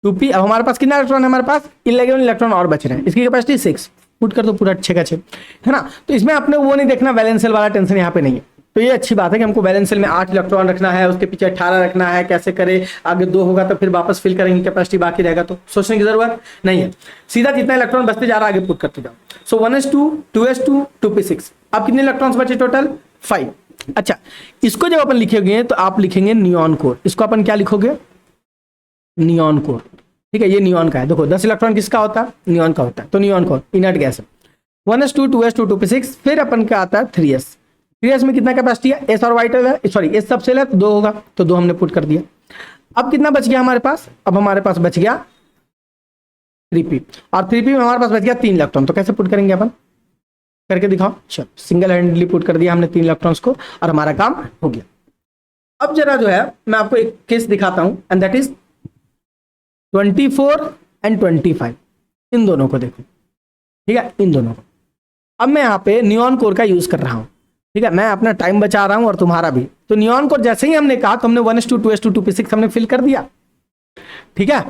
2p। अब हमारे पास कितना इलेक्ट्रॉन है? हमारे पास 11 इलेक्ट्रॉन और बच रहे हैं। इसकी कैपेसिटी 6। पुट कर दो पूरा 6 का 6, है ना। तो इसमें आपने वो नहीं देखना, वैलेंस सेल वाला टेंशन यहाँ पे नहीं है। तो ये अच्छी बात है कि हमको वैलेंस सेल में 8 इलेक्ट्रॉन रखना है, उसके पीछे 18 रखना है। कैसे करे? आगे 2 होगा तो फिर वापस फिल करेंगे, कैपेसिटी बाकी रहेगा तो सोचने की जरूरत नहीं है। सीधा जितना इलेक्ट्रॉन बचते जा रहा है आगे पुट करते जाओ। सो 1s2, 2s2, 2p6। अब कितने इलेक्ट्रॉन्स बचे टोटल? 5। अच्छा, इसको जब अपन लिखेंगे तो आप लिखेंगे नियॉन कोर। इसको अपन क्या लिखोगे? Neon core. ठीक है, ये नियॉन का है। देखो 10 इलेक्ट्रॉन किसका होता है? नियॉन का होता है। तो नियॉन कोर इनर्ट गैस है। 1s2, 2s2, 2p6। फिर अपन का आता है 3s। 3s में कितना कैपेसिटी है? एस ऑर्बिटल है, सॉरी एस सबसेल है तो 2 होगा, तो 2 हमने पुट कर दिया। अब कितना बच गया हमारे पास? अब हमारे पास बच गया 3p, और 3p में हमारे पास बच गया 3 इलेक्ट्रॉन। तो कैसे पुट करेंगे अपन? करके दिखाओ। चलो, सिंगल हैंडली पुट कर दिया हमने 3 इलेक्ट्रॉन्स को और हमारा काम हो गया। अब जरा जो है मैं आपको एक केस दिखाता हूं, एंड दैट इज 24 एंड 25। इन दोनों को देखो। ठीक है, इन दोनों को। अब मैं यहाँ पे नियॉन कोर का यूज कर रहा हूँ। ठीक है, मैं अपना टाइम बचा रहा हूँ और तुम्हारा भी। तो नियॉन कोर जैसे ही हमने कहा तो हमने 1s2, 2s2, 2p6 हमने फिल कर दिया। ठीक है,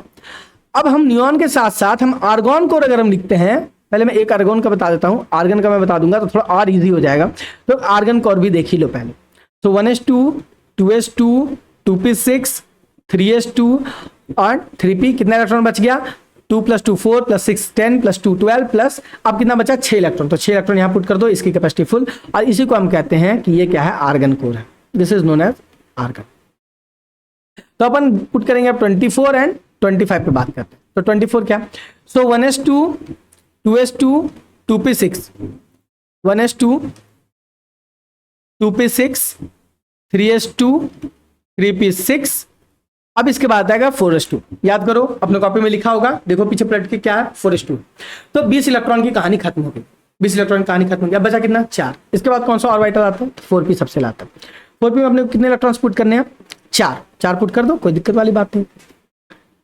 अब हम नियॉन के साथ साथ हम आर्गॉन कोर अगर हम लिखते हैं, पहले मैं एक आर्गॉन का बता देता हूँ, आर्गन का मैं बता दूंगा तो थोड़ा और इजी हो जाएगा। तो आर्गन कोर भी देख ही लो पहले। तो 1s2, 2s2, 2p6, 3s2 और 3p। कितना इलेक्ट्रॉन बच गया? 2 + 2 4 + 6 10 + 2 12 प्लस अब कितना बचा? 6 इलेक्ट्रॉन। तो 6 इलेक्ट्रॉन यहाँ पुट कर दो, इसकी कैपेसिटी फुल। और इसी को हम कहते हैं कि ये क्या है? आर्गन कोर है। This is known as argon. तो अपन पुट करेंगे अब 24 एंड 25 पे बात करते हैं। तो 24 क्या? सो 1s2, 2s2, 2p6, 1s2, 2p6, 3s2, 3p6। अब इसके बाद आएगा 4s2। याद करो, अपने कॉपी में लिखा होगा, देखो पीछे पलट के क्या है? 4s2। तो 20 इलेक्ट्रॉन की कहानी खत्म हो गई। 20 इलेक्ट्रॉन की कहानी खत्म हो गई। अब बचा कितना? 4। इसके बाद कौन सा ऑर्बिटल आता है? 4p सबसे लाता है। 4p में अपने कितने इलेक्ट्रॉन्स पुट करने हैं? 4 पुट कर दो, कोई दिक्कत वाली बात नहीं।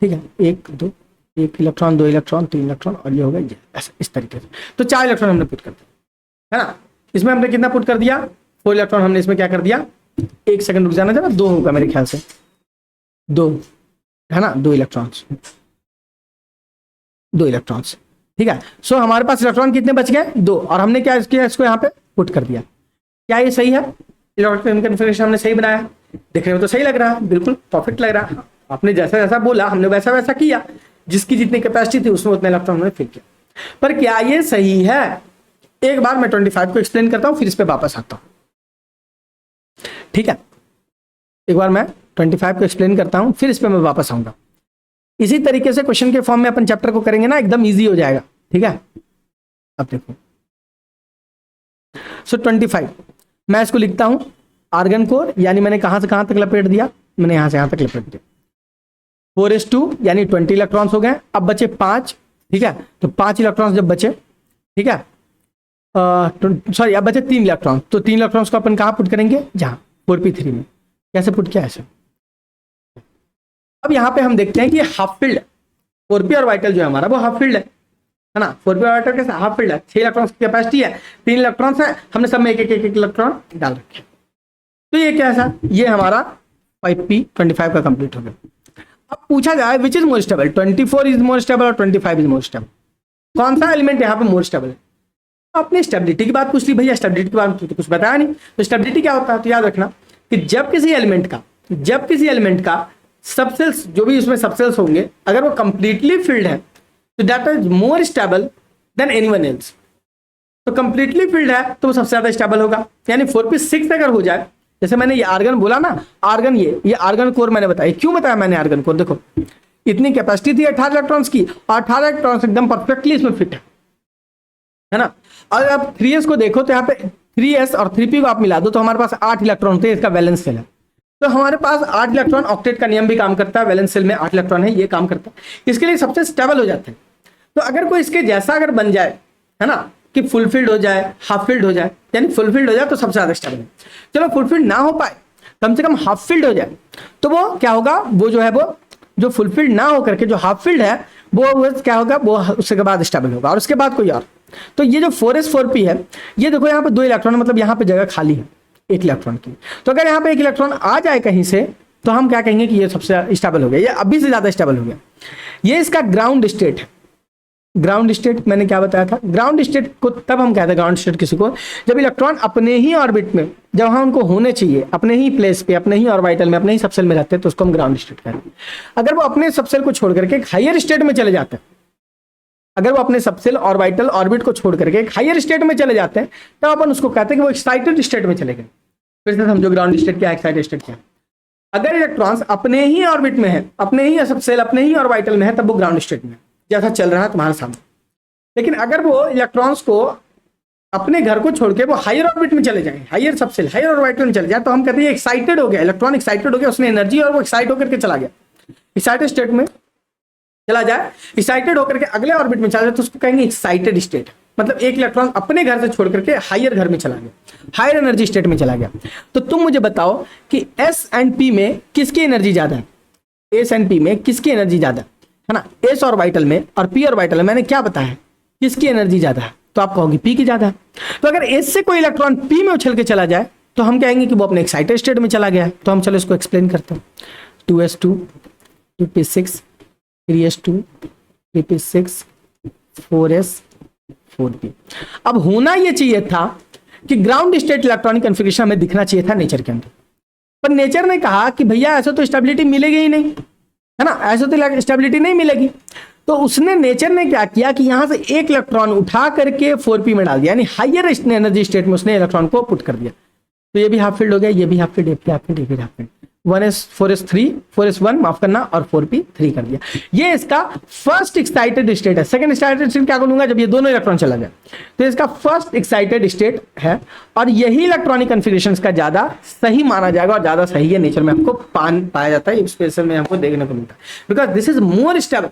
ठीक है, 1 2, 1 इलेक्ट्रॉन, 2 इलेक्ट्रॉन, 3 इलेक्ट्रॉन और ये हो गया ऐसा, इस तरीके से। तो 4 इलेक्ट्रॉन हमने पुट कर दिया, है ना। इसमें हमने कितना पुट कर दिया? 4 इलेक्ट्रॉन हमने इसमें क्या कर दिया? 1 सेकंड रुक जाना जरा, 2 होगा मेरे ख्याल से, 2 है ना, 2 इलेक्ट्रॉन्स, 2 इलेक्ट्रॉन्स। ठीक है, सो हमारे पास इलेक्ट्रॉन कितने बच गए? 2। और हमने क्या किया? इसको यहाँ पे पुट कर दिया। क्या ये सही है? इलेक्ट्रॉनिक कन्फिगरेशन हमने सही बनाया, देखने में तो सही लग रहा है, बिल्कुल परफेक्ट लग रहा है। आपने जैसा जैसा बोला हमने वैसा वैसा किया, जिसकी जितनी कैपेसिटी थी उसमें उतने इलेक्ट्रॉन हमने फिल किया। पर क्या ये सही है? एक बार मैं 25 को एक्सप्लेन करता हूं, फिर इस पे वापस आता हूं। ठीक है, एक बार मैं 25 को एक्सप्लेन करता हूं, फिर इस पे मैं वापस आऊंगा। इसी तरीके से क्वेश्चन के फॉर्म में अपन चैप्टर को करेंगे ना, एकदम ईजी हो जाएगा। ठीक है, अब देखो सो 25 मैं इसको लिखता हूं आर्गन कोर, यानी मैंने कहां से कहां तक लपेट दिया, मैंने यहां से यहां तक लपेट दिया। 4s2 यानी 20 इलेक्ट्रॉन्स हो गए। अब बचे 5, ठीक है, तो 5 इलेक्ट्रॉन्स जब बचे, ठीक है, सॉरी अब बचे 3 इलेक्ट्रॉन, तो 3 इलेक्ट्रॉन्स को अपन कहां पुट करेंगे? जहां 4p3 में। कैसे पुट किया? ऐसे। अब यहां पे हम देखते हैं कि हाफ फील्ड 4p ऑर्बिटल जो है हमारा वो हाफ फील्ड है ना। 4p ऑर्बिटल के हाफ फील्ड है, 6 इलेक्ट्रॉन्स की कैपेसिटी है, 3 इलेक्ट्रॉन्स है, हमने सब में एक इलेक्ट्रॉन डाल रखे। तो ये कैसा? ये हमारा 5p25 का कंप्लीट हो गया। अब पूछा जाए which is more stable, 24 is more stable और 25 इज मोर स्टेबल, कौन सा एलिमेंट यहाँ पे मोर स्टेबल है? आपने स्टेबिलिटी की बात पूछ ली, भैया स्टेबिलिटी के बारे में तो कुछ बताया नहीं। तो स्टेबिलिटी क्या होता है? तो याद रखना कि जब किसी एलिमेंट का सबसेल्स, जो भी उसमें सबसेल्स होंगे, अगर वो कंप्लीटली फिल्ड है तो that is more stable than anyone else. तो कंप्लीटली फिल्ड है तो वो सबसे ज्यादा स्टेबल होगा। यानी 4p6 अगर हो जाए, जैसे मैंने ये आर्गन बोला ना, आर्गन ये आर्गन कोर मैंने बताया। क्यों बताया मैंने आर्गन कोर? देखो इतनी कैपेसिटी थी 18 इलेक्ट्रॉन्स की, और 18 इलेक्ट्रॉन्स एकदम परफेक्टली इसमें फिट है ना। और अब 3s को देखो तो यहाँ पे 3s और 3p को आप मिला दो तो हमारे पास 8 इलेक्ट्रॉन होते हैं, इसका वैलेंस सेल है। तो हमारे पास 8 इलेक्ट्रॉन, ऑक्टेट का नियम भी काम करता है, वैलेंस सेल में 8 इलेक्ट्रॉन है, ये काम करता है, इसके लिए सबसे स्टेबल हो जाते हैं। तो अगर कोई इसके जैसा अगर बन जाए, है ना, कि फुलफिल्ड हो जाए, हाफ फिल्ड हो जाए, यानी फुलफिल्ड हो जाए तो सबसे ज्यादा स्टेबल है। चलो फुलफिल्ड ना हो पाए, कम से कम हाफ फिल्ड हो जाए, तो वो क्या होगा? वो जो है वो जो फुलफिल्ड ना होकर के जो हाफ फिल्ड है वो क्या होगा? वो उसके बाद स्टेबल होगा, और उसके बाद कोई और। तो ये जो 4s 4p है, ये देखो यहाँ पे 2 इलेक्ट्रॉन, मतलब यहाँ पे जगह खाली है 1 इलेक्ट्रॉन की। तो अगर यहाँ पे 1 इलेक्ट्रॉन आ जाए कहीं से, तो हम क्या कहेंगे कि ये सबसे स्टेबल हो गया, ये अभी से ज्यादा स्टेबल हो गया। ये इसका ग्राउंड स्टेट है। ग्राउंड स्टेट मैंने क्या बताया था? ग्राउंड स्टेट को तब हम कहते हैं ग्राउंड स्टेट किसी को, जब इलेक्ट्रॉन अपने ही ऑर्बिट में, जब हम उनको होने चाहिए अपने ही प्लेस पे, अपने ही ऑर्बिटल में, अपने ही सबसेल में रहते हैं, तो उसको हम ग्राउंड स्टेट कहते हैं। अगर वो अपने सबसेल को छोड़ करके एक हायर स्टेट में चले जाते हैं, अगर वो अपने सबसेल ऑर्बिटल ऑर्बिट को छोड़ करके एक हायर स्टेट में चले जाते हैं, तब अपन उसको कहते हैं कि वो एक्साइटेड स्टेट में चले गए। फिर से समझो ग्राउंड स्टेट क्या है, एक्साइटेड स्टेट क्या है। अगर इलेक्ट्रॉन्स अपने ही ऑर्बिट में है, अपने ही सबसेल, अपने ही ऑर्बिटल में है, तब वो ग्राउंड स्टेट में है, जैसा चल रहा है तुम्हारे सामने। लेकिन अगर वो इलेक्ट्रॉन्स को अपने घर को छोड़ के वो हायर ऑर्बिट में चले जाएं, हायर सबसेल, हायर ऑर्बिटल में चले जाए, तो हम कहते हैं एक्साइटेड हो गया, इलेक्ट्रॉन एक्साइटेड हो गया, उसने एनर्जी और वो एक्साइट होकर के चला गया, एक्साइटेड स्टेट में चला जाए, एक्साइटेड होकर के अगले ऑर्बिट में चला जाए, तो उसको कहेंगे एक्साइटेड स्टेट। मतलब एक इलेक्ट्रॉन अपने घर से छोड़ करके हायर घर में चला गया, हायर एनर्जी स्टेट में चला गया। तो तुम मुझे बताओ कि S एंड P में किसकी एनर्जी ज्यादा है? S एंड P में किसकी एनर्जी ज्यादा है ना? S ऑर्बिटल में और P ऑर्बिटल में मैंने क्या बताया, किसकी एनर्जी ज्यादा है? तो आप कहोगे P की ज्यादा है। तो अगर S से कोई इलेक्ट्रॉन P में उछल के चला जाए, तो हम कहेंगे कि वो अपने एक्साइटेड स्टेट में चला गया है। तो हम चलो इसको एक्सप्लेन करते हैं। 2s2 2p6 3s2 3p6 4s 4p। अब होना यह चाहिए था कि ग्राउंड स्टेट इलेक्ट्रॉनिक कॉन्फ़िगरेशन हमें दिखना चाहिए था नेचर के अंदर, पर नेचर ने कहा कि भैया ऐसा तो स्टेबिलिटी मिलेगी ही नहीं, है ना, ऐसा तो स्टेबिलिटी नहीं मिलेगी। तो उसने नेचर ने क्या किया कि यहां से एक इलेक्ट्रॉन उठा करके 4p में डाल दिया, यानी हायर एनर्जी स्टेट में उसने इलेक्ट्रॉन को पुट कर दिया। तो ये भी हाफ फील्ड हो गया, ये भी हाफ फील्ड, ये भी हाफ फील्ड, ये भी half field. 1s 4s3 4s1 माफ करना और 4p3 कर दिया। ये इसका फर्स्ट एक्साइटेड स्टेट है। सेकंड एक्साइटेड स्टेट क्या करूंगा? जब ये दोनों इलेक्ट्रॉन चला जाए, तो इसका फर्स्ट एक्साइटेड स्टेट है, और यही इलेक्ट्रॉनिक कॉन्फ़िगरेशन का ज्यादा सही माना जाएगा, और ज्यादा सही है नेचर में हमको पाया जाता है, स्पेशल में हमको देखने को मिलता है, because this is more stable.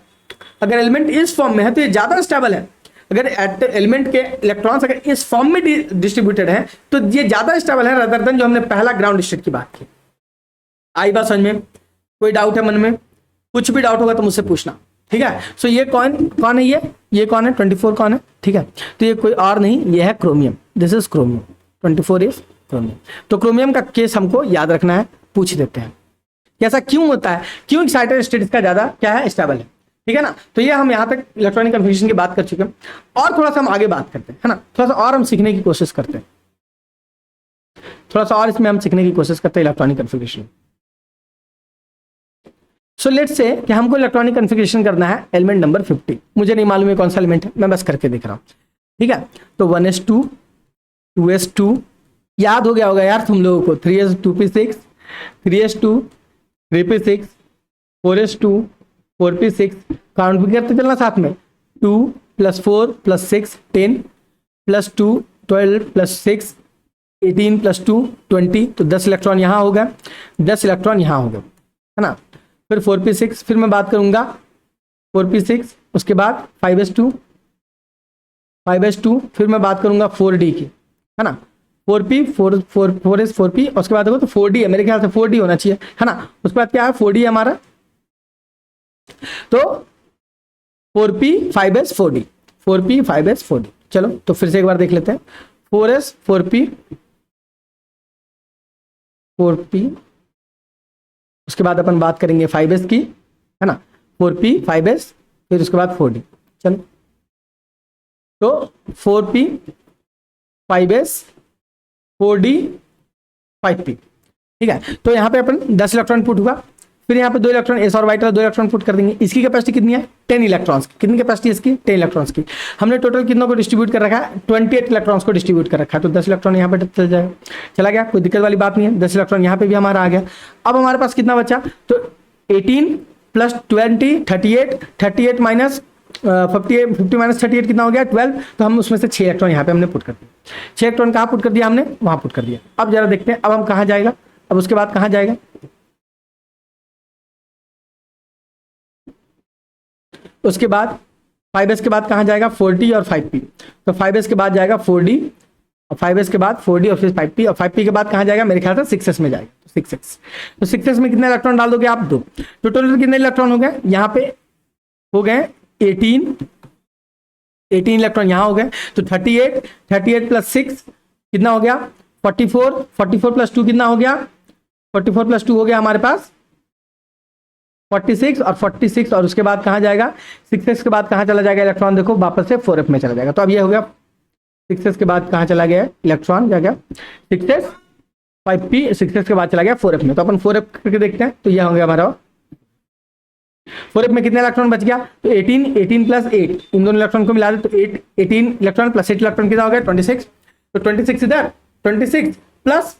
अगर एलिमेंट इस फॉर्म में है तो ये ज्यादा स्टेबल है। अगर एलिमेंट के इलेक्ट्रॉन्स अगर इस फॉर्म में डिस्ट्रीब्यूटेड है तो ये ज्यादा स्टेबल है रादर देन जो हमने पहला ग्राउंड स्टेट की बात की। आई बात समझ में? कोई डाउट है मन में? कुछ भी डाउट होगा तो मुझसे पूछना, ठीक है। सो ये कौन है? ये कौन है? 24 कौन है? ठीक है, तो ये कोई और नहीं, ये है chromium. This is chromium, 24 is chromium. तो क्रोमियम का केस हमको याद रखना है, पूछ देते हैं ऐसा क्यों होता है, क्यों एक्साइटेड स्टेट इसका ज्यादा क्या है, स्टेबल है, ठीक है ना। तो ये हम यहाँ तक इलेक्ट्रॉनिक कन्फिगरेशन की बात कर चुके हैं, और थोड़ा सा हम आगे बात करते हैं, है ना, थोड़ा सा और हम सीखने की कोशिश करते हैं। थोड़ा सा और इसमें हम सीखने की कोशिश करते हैं electronic configuration. So let's say कि हमको इलेक्ट्रॉनिक कॉन्फ़िगरेशन करना है एलिमेंट नंबर 50। मुझे नहीं मालूम है कौन सा एलिमेंट है, मैं बस करके दिख रहा हूँ, ठीक है। तो 1s2 2s2 याद हो गया होगा यार तुम लोगों को, 3s2p6 3s2 3p6 4s2 4p6 count भी करते चलना साथ में, 2 + 4 + 6 10 + 2 12 + 6 18 + 2 20, तो 10 इलेक्ट्रॉन यहाँ हो गया, 10 इलेक्ट्रॉन यहाँ हो गए, है ना। फिर 4p6, फिर मैं बात करूंगा 4p6, उसके बाद 5s2 फिर मैं बात करूंगा 4d की, है ना। 4p 4s 4p, उसके बाद देखो तो 4d है, मेरे ख्याल से 4d होना चाहिए, है ना। उसके बाद क्या है 4d है हमारा, तो 4p 5s 4d 4p 5s 4d। चलो तो फिर से एक बार देख लेते हैं, 4s 4p 4p, उसके बाद अपन बात करेंगे 5s की, है ना, 4p 5s, फिर उसके बाद 4d। चलो तो 4p 5s 4d 5p, ठीक है। तो यहाँ पे अपन 10 इलेक्ट्रॉन पुट हुआ, फिर यहाँ पे 2 इलेक्ट्रॉन s और y 2 इलेक्ट्रॉन पुट कर देंगे। इसकी कैपेसिटी कितनी है 10 इलेक्ट्रॉन्स की, कितनी कैपेसिटी है इसकी 10 इलेक्ट्रॉन्स की। हमने टोटल कितनों को डिस्ट्रीब्यूट कर रखा है 28 इलेक्ट्रॉन्स को डिस्ट्रीब्यूट कर रखा है, तो 10 इलेक्ट्रॉन यहाँ पे चला गया, कोई दिक्कत वाली बात नहीं है। 10 इलेक्ट्रॉन यहाँ पे भी हमारा आ गया। अब हमारे पास कितना बचा, तो 18 + 20 38 माइनस 50 माइनस 38 कितना हो गया 12, तो हम उसमें से 6 इलेक्ट्रॉन यहाँ पे हमने पुट कर दिया। 6 इलेक्ट्रॉन कहाँ पुट कर दिया हमने, वहां पुट कर दिया। अब जरा देखते हैं अब हम कहाँ जाएगा, अब उसके बाद कहाँ जाएगा, उसके बाद 5s के बाद कहाँ जाएगा 4d और 5p, तो 5s के बाद जाएगा 4d और 5s के बाद 4d और फिर 5p, और 5p के बाद कहाँ जाएगा मेरे ख्याल से 6s में जाएगा, तो 6s। तो 6s में कितने इलेक्ट्रॉन डाल दोगे आप 2, तो टोटल कितने इलेक्ट्रॉन हो गए यहाँ पे हो गए 18 इलेक्ट्रॉन यहाँ हो गए, तो 38 + 6 कितना हो गया 44 + 2 कितना हो गया 44 + 2 हो गया हमारे पास 46, और 46 और उसके बाद कहाँ जाएगा 6s के बाद कहाँ चला जाएगा इलेक्ट्रॉन, देखो वापस से 4f में चला जाएगा। तो अब ये हो गया 6s के बाद कहाँ चला गया इलेक्ट्रॉन, जा गया 6s 5p, 6s के बाद चला गया 4f में। तो अपन 4f करके देखते हैं, तो यह हो गया हमारा 4f में कितने इलेक्ट्रॉन बच गया, तो 18 + 8, इन दोनों इलेक्ट्रॉन को मिला दे तो 18 इलेक्ट्रॉन + 8 इलेक्ट्रॉन कितना हो गया 26, तो 26 इधर 26 +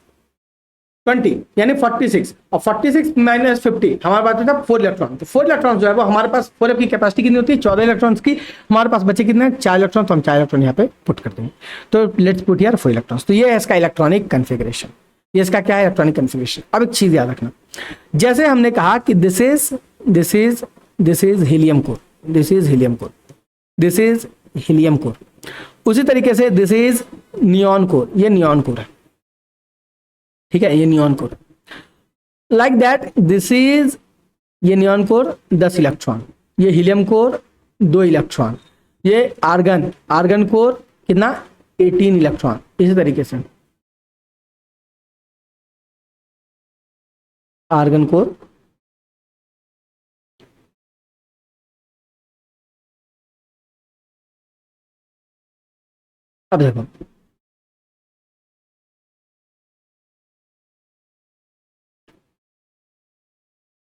20 यानी 46, और 46 - 50 हमारे पास बचा 4 इलेक्ट्रॉन। तो 4 इलेक्ट्रॉन जो है वो हमारे पास 4f की कैपेसिटी कितनी होती है 14 इलेक्ट्रॉन्स की, हमारे पास बचे कितने 4 इलेक्ट्रॉन, तो हम 4 इलेक्ट्रॉन यहाँ पे पुट कर देंगे। तो लेट्स पुट हियर 4 इलेक्ट्रॉन्स। तो ये है इसका इलेक्ट्रॉनिक कॉन्फ़िगरेशन, ये इसका क्या है इलेक्ट्रॉनिक कॉन्फ़िगरेशन। अब एक चीज याद रखना, जैसे हमने कहा कि this is helium core, this is helium core, this is helium core, उसी तरीके से दिस इज नियॉन कोर, ये नियॉन कोर है, ठीक है, ये neon core. Like that this is ये नियॉन कोर 10 इलेक्ट्रॉन, ये हीलियम कोर 2 इलेक्ट्रॉन, ये आर्गन कोर कितना 18 इलेक्ट्रॉन, इसी तरीके से आर्गन कोर अब देखो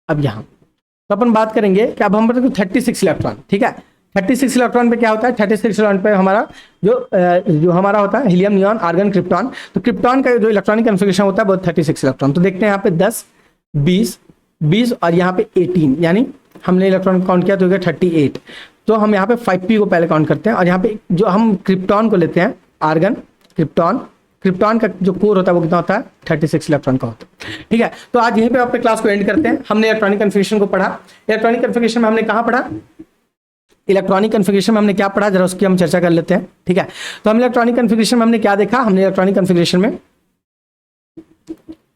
अब यहाँ तो अपन बात करेंगे कि अब हम 36 इलेक्ट्रॉन, ठीक है। 36 इलेक्ट्रॉन पे क्या होता है 36 इलेक्ट्रॉन पे हमारा जो हमारा होता है हीलियम नियॉन आर्गन क्रिप्टॉन, तो क्रिप्टॉन का जो इलेक्ट्रॉनिक कॉन्फ़िगरेशन होता है वो 36 इलेक्ट्रॉन। तो देखते हैं यहाँ पे 10 20 और यहाँ पे 18, यानी हमने इलेक्ट्रॉन काउंट किया तो हो गया 38। तो हम यहाँ पे 5p को पहले काउंट करते हैं, और यहाँ पे जो हम क्रिप्टॉन को लेते हैं आर्गन क्रिप्टॉन का जो कोर होता है वो कितना होता है 36 इलेक्ट्रॉन का होता है, ठीक है। तो आज यहीं पे अपने क्लास को एंड करते हैं। हमने इलेक्ट्रॉनिक कॉन्फ़िगरेशन को पढ़ा, इलेक्ट्रॉनिक कॉन्फ़िगरेशन में हमने कहाँ पढ़ा, इलेक्ट्रॉनिक कॉन्फ़िगरेशन में हमने क्या पढ़ा जरा उसकी हम चर्चा कर लेते हैं, ठीक है। तो हम इलेक्ट्रॉनिक कॉन्फ़िगरेशन में हमने क्या देखा, हमने इलेक्ट्रॉनिक कॉन्फ़िगरेशन में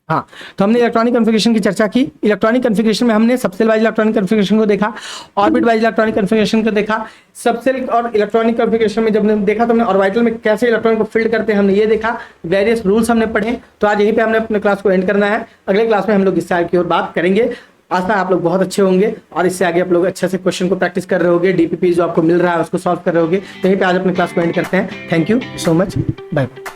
हाँ तो हमने इलेक्ट्रॉनिक कॉन्फ़िगरेशन की चर्चा की। इलेक्ट्रॉनिक कॉन्फ़िगरेशन में हमने सबसेल वाइज इलेक्ट्रॉनिक कॉन्फ़िगरेशन को देखा, ऑर्बिट वाइज इलेक्ट्रॉनिक कॉन्फ़िगरेशन को देखा। सबसेल और इलेक्ट्रॉनिक कॉन्फ़िगरेशन में जब हमने देखा तो हमने ऑर्बिटल में कैसे इलेक्ट्रॉन को फील्ड करते हैं हमने ये देखा, वेरियस रूल्स हमने पढ़े। तो आज यहीं पे हमने अपने क्लास को एंड करना है। अगले क्लास में हम लोग इससे आगे की ओर बात करेंगे। आशा आप लोग बहुत अच्छे होंगे और इससे आगे आप लोग अच्छे से क्वेश्चन को प्रैक्टिस कर रहे होंगे, डीपीपी जो आपको मिल रहा है उसको सॉल्व कर रहे होंगे। तो यहीं पे आज अपने क्लास को एंड करते हैं। Thank you so much, bye bye.